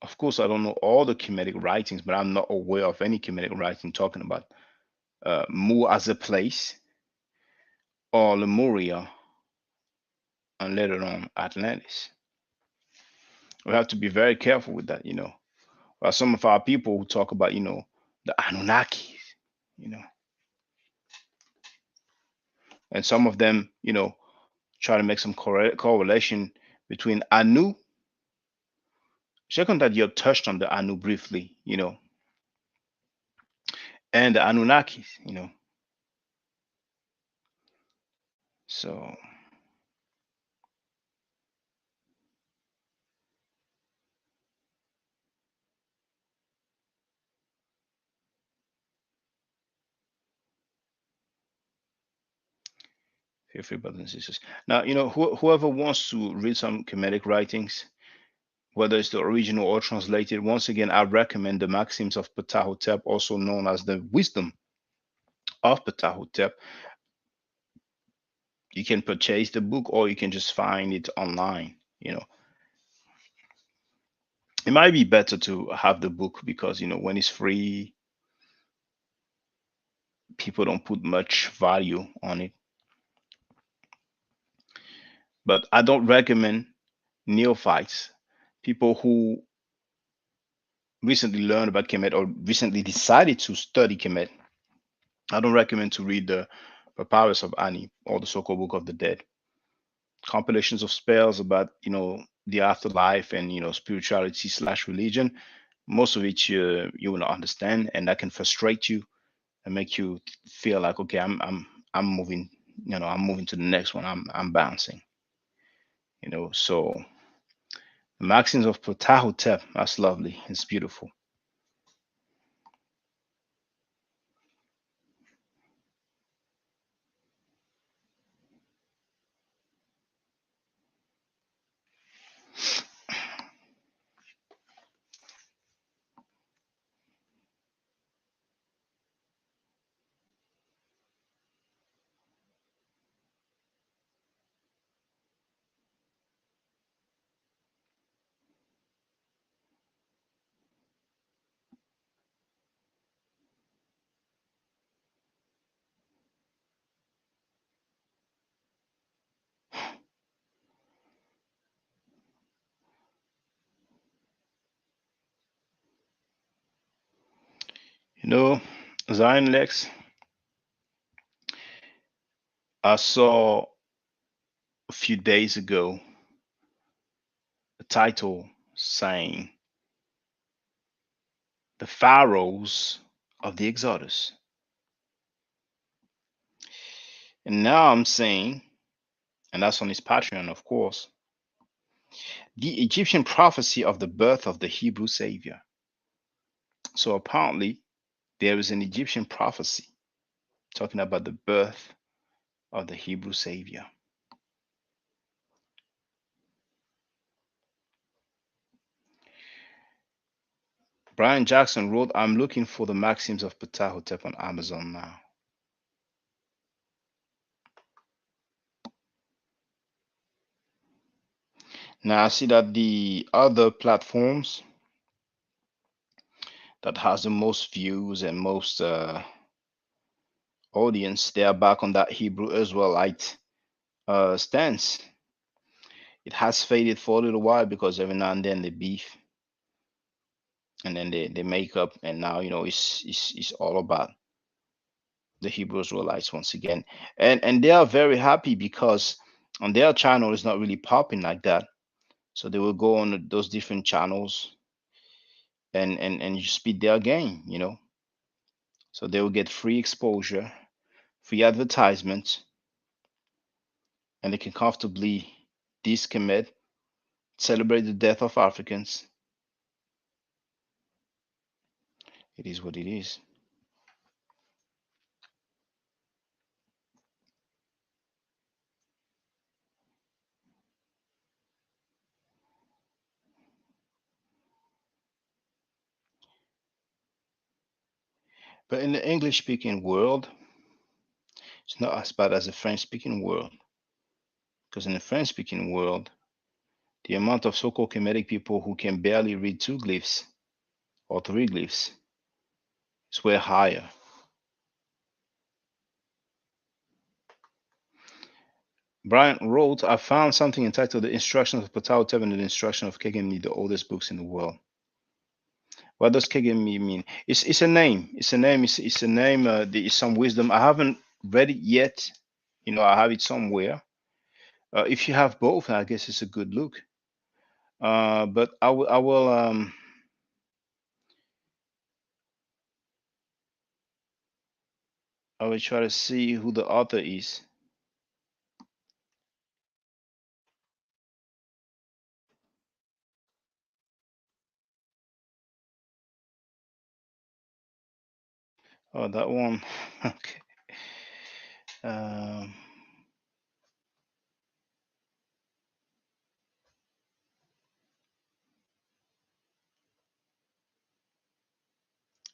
of course I don't know all the Kemetic writings, but I'm not aware of any Kemetic writing talking about Mu as a place or Lemuria and later on Atlantis. We have to be very careful with that. Some of our people who talk about the Anunnakis. You know, and some of them try to make some correlation between Anu. Second, that you touched on the Anu briefly, and the Anunnakis. So feel free, brothers and sisters. Now, whoever wants to read some Kemetic writings, whether it's the original or translated, once again, I recommend the Maxims of Ptahhotep, also known as the Wisdom of Ptahhotep. You can purchase the book or you can just find it online. It might be better to have the book because, when it's free, people don't put much value on it. But I don't recommend neophytes, people who recently learned about Kemet or recently decided to study Kemet. I don't recommend to read the Papyrus of Ani or the so-called Book of the Dead. Compilations of spells about the afterlife and spirituality slash religion. Most of it you will not understand, and that can frustrate you and make you feel like, okay, I'm moving, I'm moving to the next one. I'm bouncing. So the Maxims of Ptahhotep, that's lovely. It's beautiful. You know, Zion Lex, I saw a few days ago a title saying the pharaohs of the Exodus. And now I'm saying, and that's on his Patreon, of course, the Egyptian prophecy of the birth of the Hebrew Savior. So apparently, there is an Egyptian prophecy talking about the birth of the Hebrew Savior. Brian Jackson wrote, I'm looking for the Maxims of Ptahhotep on Amazon now. Now I see that the other platforms that has the most views and most audience, they are back on that Hebrew Israelite stance. It has faded for a little while because every now and then they beef and then they make up, and now it's all about the Hebrew Israelites once again. And they are very happy because on their channel it's not really popping like that. So they will go on those different channels and you speed their game. So they will get free exposure, free advertisements, and they can comfortably discommit, celebrate the death of Africans. It is what it is. But in the English speaking world, it's not as bad as the French speaking world. Because in the French speaking world, the amount of so called Kemetic people who can barely read two glyphs or three glyphs is way higher. Brian wrote, I found something entitled The Instructions of Ptahhotep and the Instruction of Kegemi, the oldest books in the world. What does Kegemi mean? It's a name. It's a name. It's a name. There is some wisdom. I haven't read it yet. I have it somewhere. If you have both, I guess it's a good look. But I will try to see who the author is. Oh, that one. Okay. Um,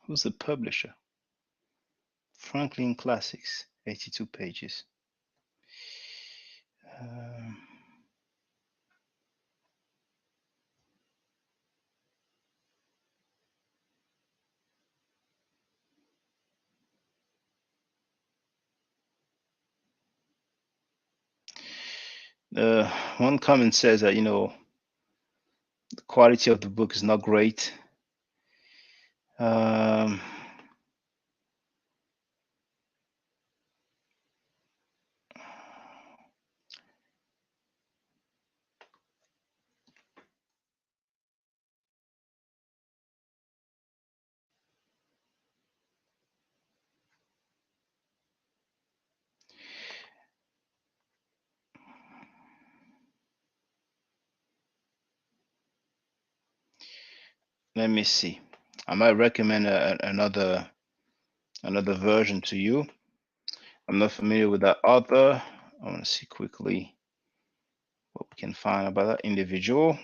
who's the publisher? Franklin Classics, 82 pages. Um, one comment says that the quality of the book is not great. Um, let me see. I might recommend another version to you. I'm not familiar with that author. I want to see quickly what we can find about that individual.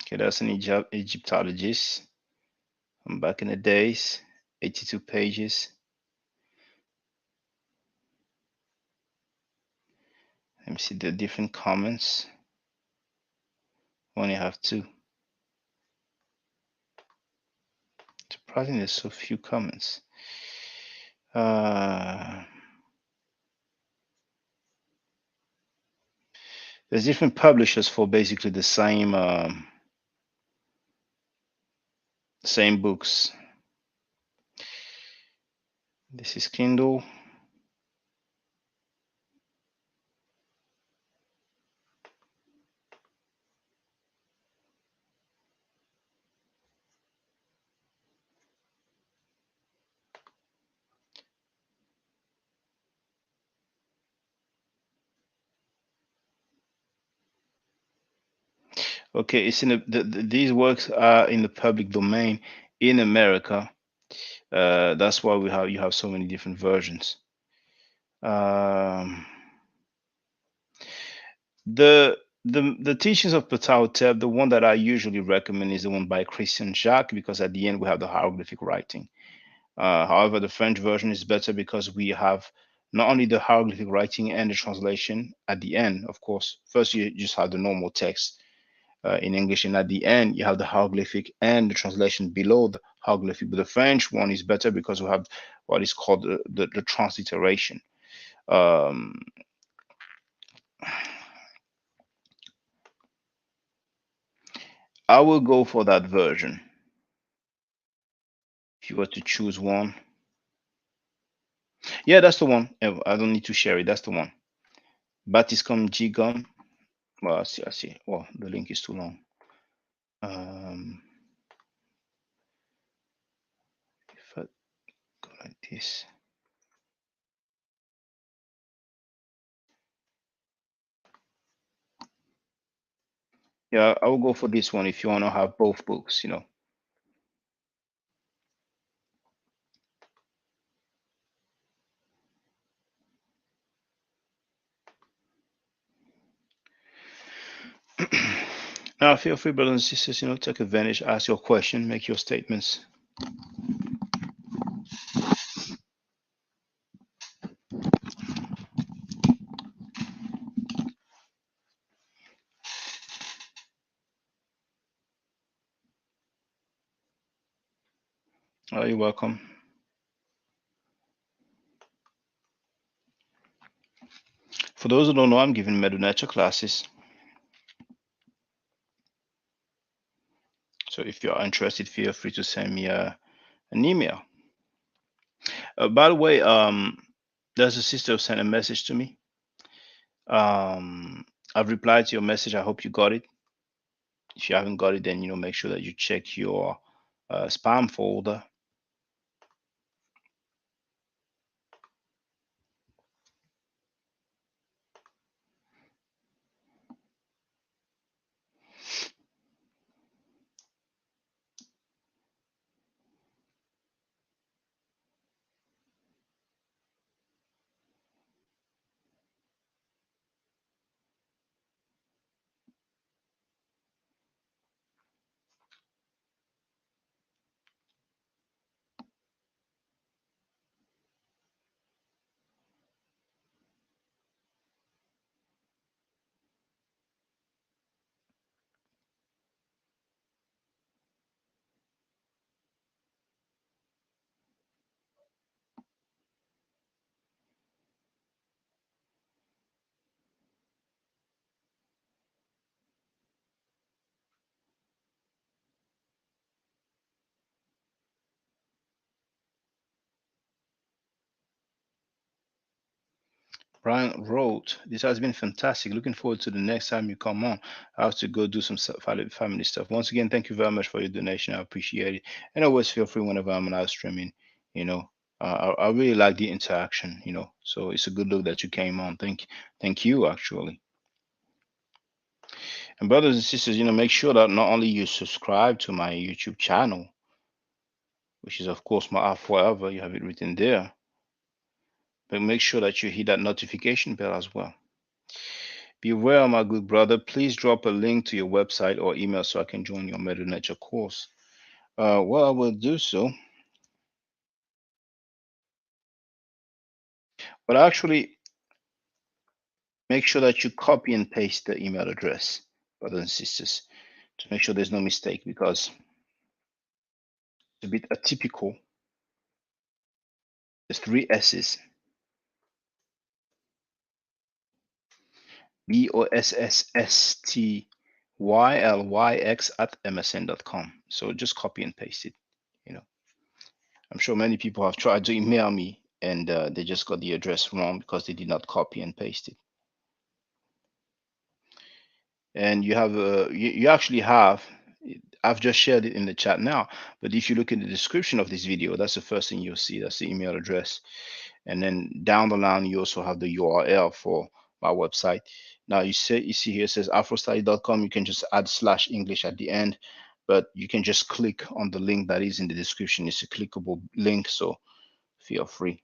Okay, that's an Egyptologist from back in the days, 82 pages. Let me see the different comments. We only have two. Surprisingly, there's so few comments. There's There's different publishers for basically the same books. This is Kindle. Okay, it's in these works are in the public domain in America. That's why you have so many different versions. Um, the teachings of Ptah, the one that I usually recommend is the one by Christian Jacques, because at the end we have the hieroglyphic writing. However, the French version is better because we have not only the hieroglyphic writing and the translation at the end. Of course, first you just have the normal text in English, and at the end you have the hieroglyphic and the translation below the hieroglyphic. But the French one is better because we have what is called the transliteration. Um, I will go for that version if you were to choose one. Yeah, that's the one. I don't need to share it. That's the one. Batiscom Gcom. Well, I see. I see. Well, the link is too long. If I go like this. Yeah, I will go for this one if you want to have both books, you know. Now, feel free, brothers and sisters, you know, take advantage, ask your question, make your statements. You're welcome. For those who don't know, I'm giving Medu Nature classes. So if you're interested, feel free to send me an email. By the way, there's a sister who sent a message to me. I've replied to your message. I hope you got it. If you haven't got it, then you know, make sure that you check your spam folder. Brian wrote, "This has been fantastic. Looking forward to the next time you come on. I have to go do some family stuff." Once again, thank you very much for your donation. I appreciate it. And always feel free whenever I'm live streaming. You know, I really like the interaction. You know, so it's a good look that you came on. Thank you actually. And brothers and sisters, you know, make sure that not only you subscribe to my YouTube channel, which is of course my app forever. You have it written there, but make sure that you hit that notification bell as well. Beware, my good brother. Please drop a link to your website or email so I can join your Meta Nature course. Well, I will do so. But actually, make sure that you copy and paste the email address, brothers and sisters, to make sure there's no mistake because it's a bit atypical. There's three S's. BOSSSTYLYX@msn.com. So just copy and paste it. You know, I'm sure many people have tried to email me and they just got the address wrong because they did not copy and paste it. And you have you actually have. I've just shared it in the chat now, but if you look in the description of this video, that's the first thing you'll see. That's the email address. And then down the line, you also have the URL for my website. Now you see here it says afrostudy.com. You can just add /English at the end, but you can just click on the link that is in the description. It's a clickable link, so feel free.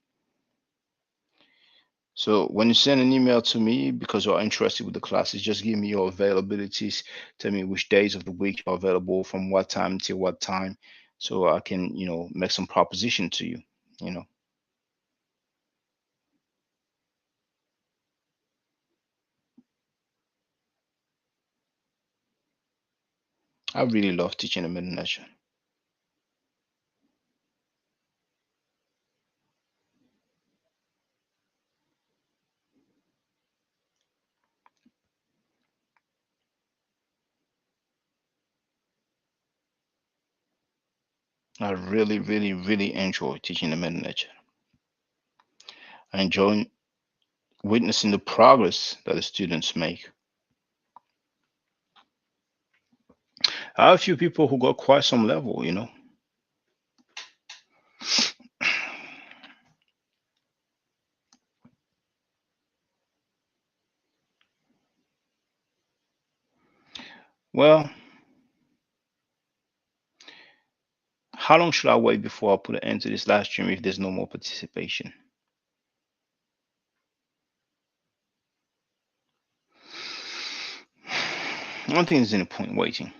So when you send an email to me because you're interested with the classes, just give me your availabilities. Tell me which days of the week you're available, from what time till what time, so I can, make some proposition to you. You know, I really love teaching the Middle Nature. I really, really, really enjoy teaching the Middle Nature. I enjoy witnessing the progress that the students make. I have a few people who got quite some level. Well, how long should I wait before I put an end to this live stream if there's no more participation? One thing is in the point waiting.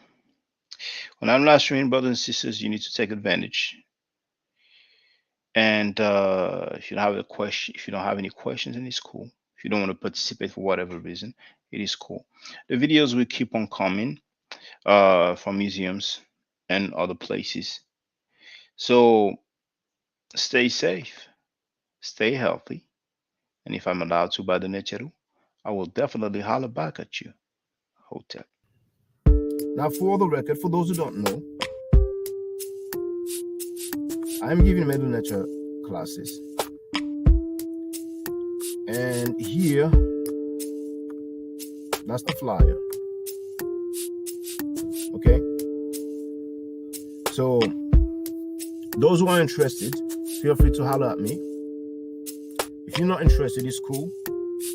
When I'm live streaming, brothers and sisters, you need to take advantage. And if you don't have a question, if you don't have any questions, then it's cool. If you don't want to participate for whatever reason, it is cool. The videos will keep on coming from museums and other places. So stay safe, stay healthy, and if I'm allowed to by the Necheru, I will definitely holler back at you. Hotel. Now, for the record, for those who don't know, I'm giving Middle Nature classes. And here, that's the flyer. Okay? So, those who are interested, feel free to holler at me. If you're not interested, it's cool.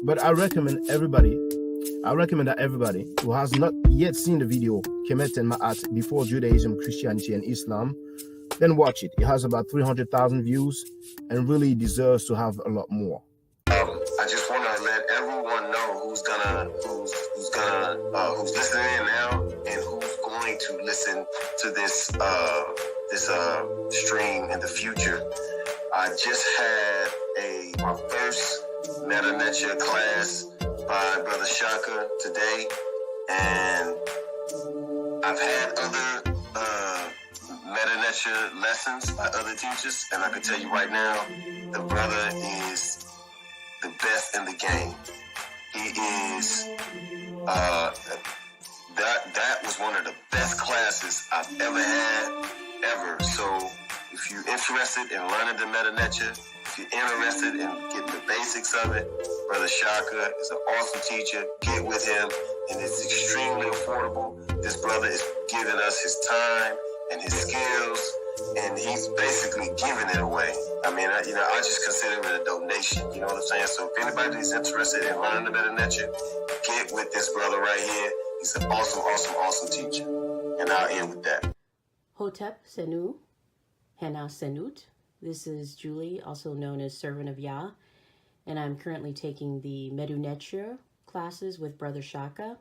But I recommend that everybody who has not yet seen the video, Kemet and Ma'at, Before Judaism, Christianity, and Islam, then watch it. It has about 300,000 views and really deserves to have a lot more. I just want to let everyone know who's listening in now and who's going to listen to this stream in the future. I just had my first Meta Nature class by Brother Shaka today, and I've had other Meta Nature lessons by other teachers, and I can tell you right now, the brother is the best in the game. He is that was one of the best classes I've ever had ever. So if you're interested in learning the Meta Nature, if you're interested in getting the basics of it, Brother Shaka is an awesome teacher. Get with him, and it's extremely affordable. This brother is giving us his time and his skills, and he's basically giving it away. I mean, I just consider it a donation. You know what I'm saying? So if anybody is interested in learning the Meta Nature, get with this brother right here. He's an awesome, awesome, awesome teacher. And I'll end with that. Hotep Senu, Hana Senut. This is Julie, also known as Servant of Yah, and I'm currently taking the Medu Neture classes with Brother Shaka,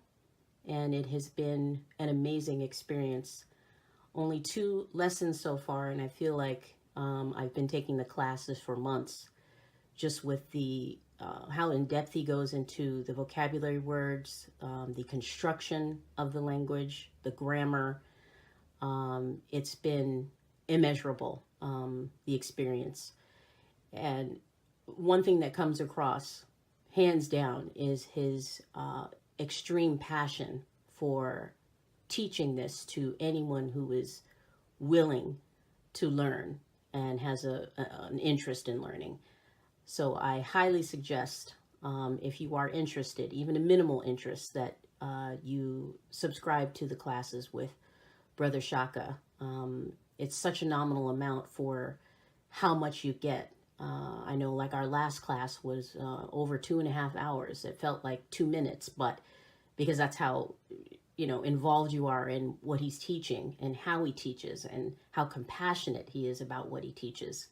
and it has been an amazing experience. Only 2 lessons so far, and I feel like I've been taking the classes for months, just with the how in depth he goes into the vocabulary words, the construction of the language, the grammar. It's been immeasurable, the experience. And one thing that comes across hands down, is his extreme passion for teaching this to anyone who is willing to learn and has an interest in learning. So I highly suggest, if you are interested, even a minimal interest, that you subscribe to the classes with Brother Shaka. It's such a nominal amount for how much you get. I know, like, our last class was over 2.5 hours. It felt like 2 minutes, but because that's how, involved you are in what he's teaching and how he teaches and how compassionate he is about what he teaches.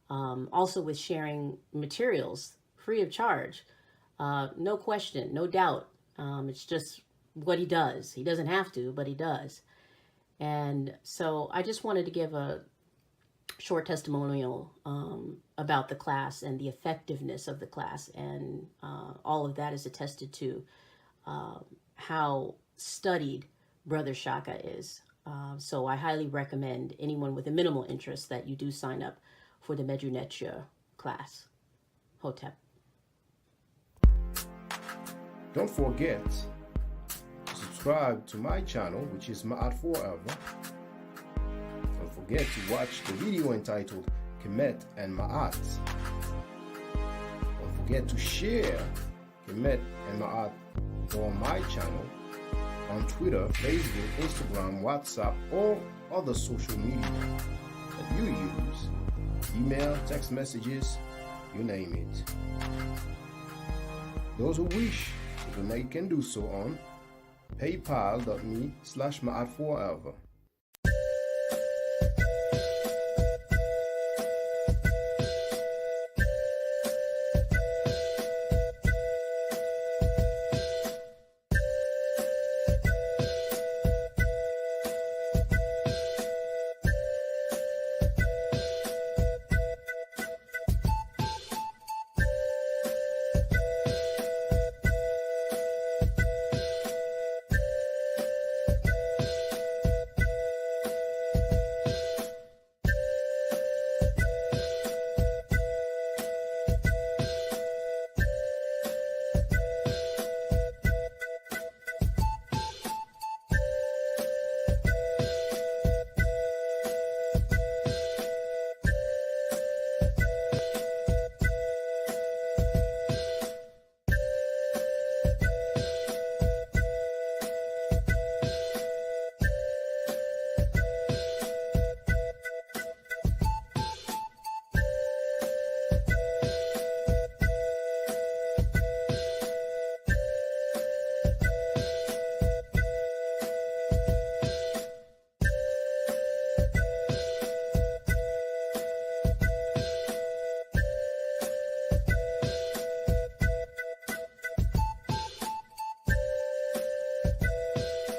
Also with sharing materials free of charge. No question, no doubt. It's just what he does. He doesn't have to, but he does. And so I just wanted to give a short testimonial about the class and the effectiveness of the class. And all of that is attested to how studied Brother Shaka is. So I highly recommend anyone with a minimal interest that you do sign up for the Medu Neter class. Hotep. Don't forget to subscribe to my channel, which is Ma'at Forever. Don't forget to watch the video entitled Kemet and Ma'at. Don't forget to share Kemet and Ma'at on my channel on Twitter, Facebook, Instagram, WhatsApp, or other social media that you use. Email, text messages, you name it. Those who wish to donate can do so on paypal.me/Ma'at Forever.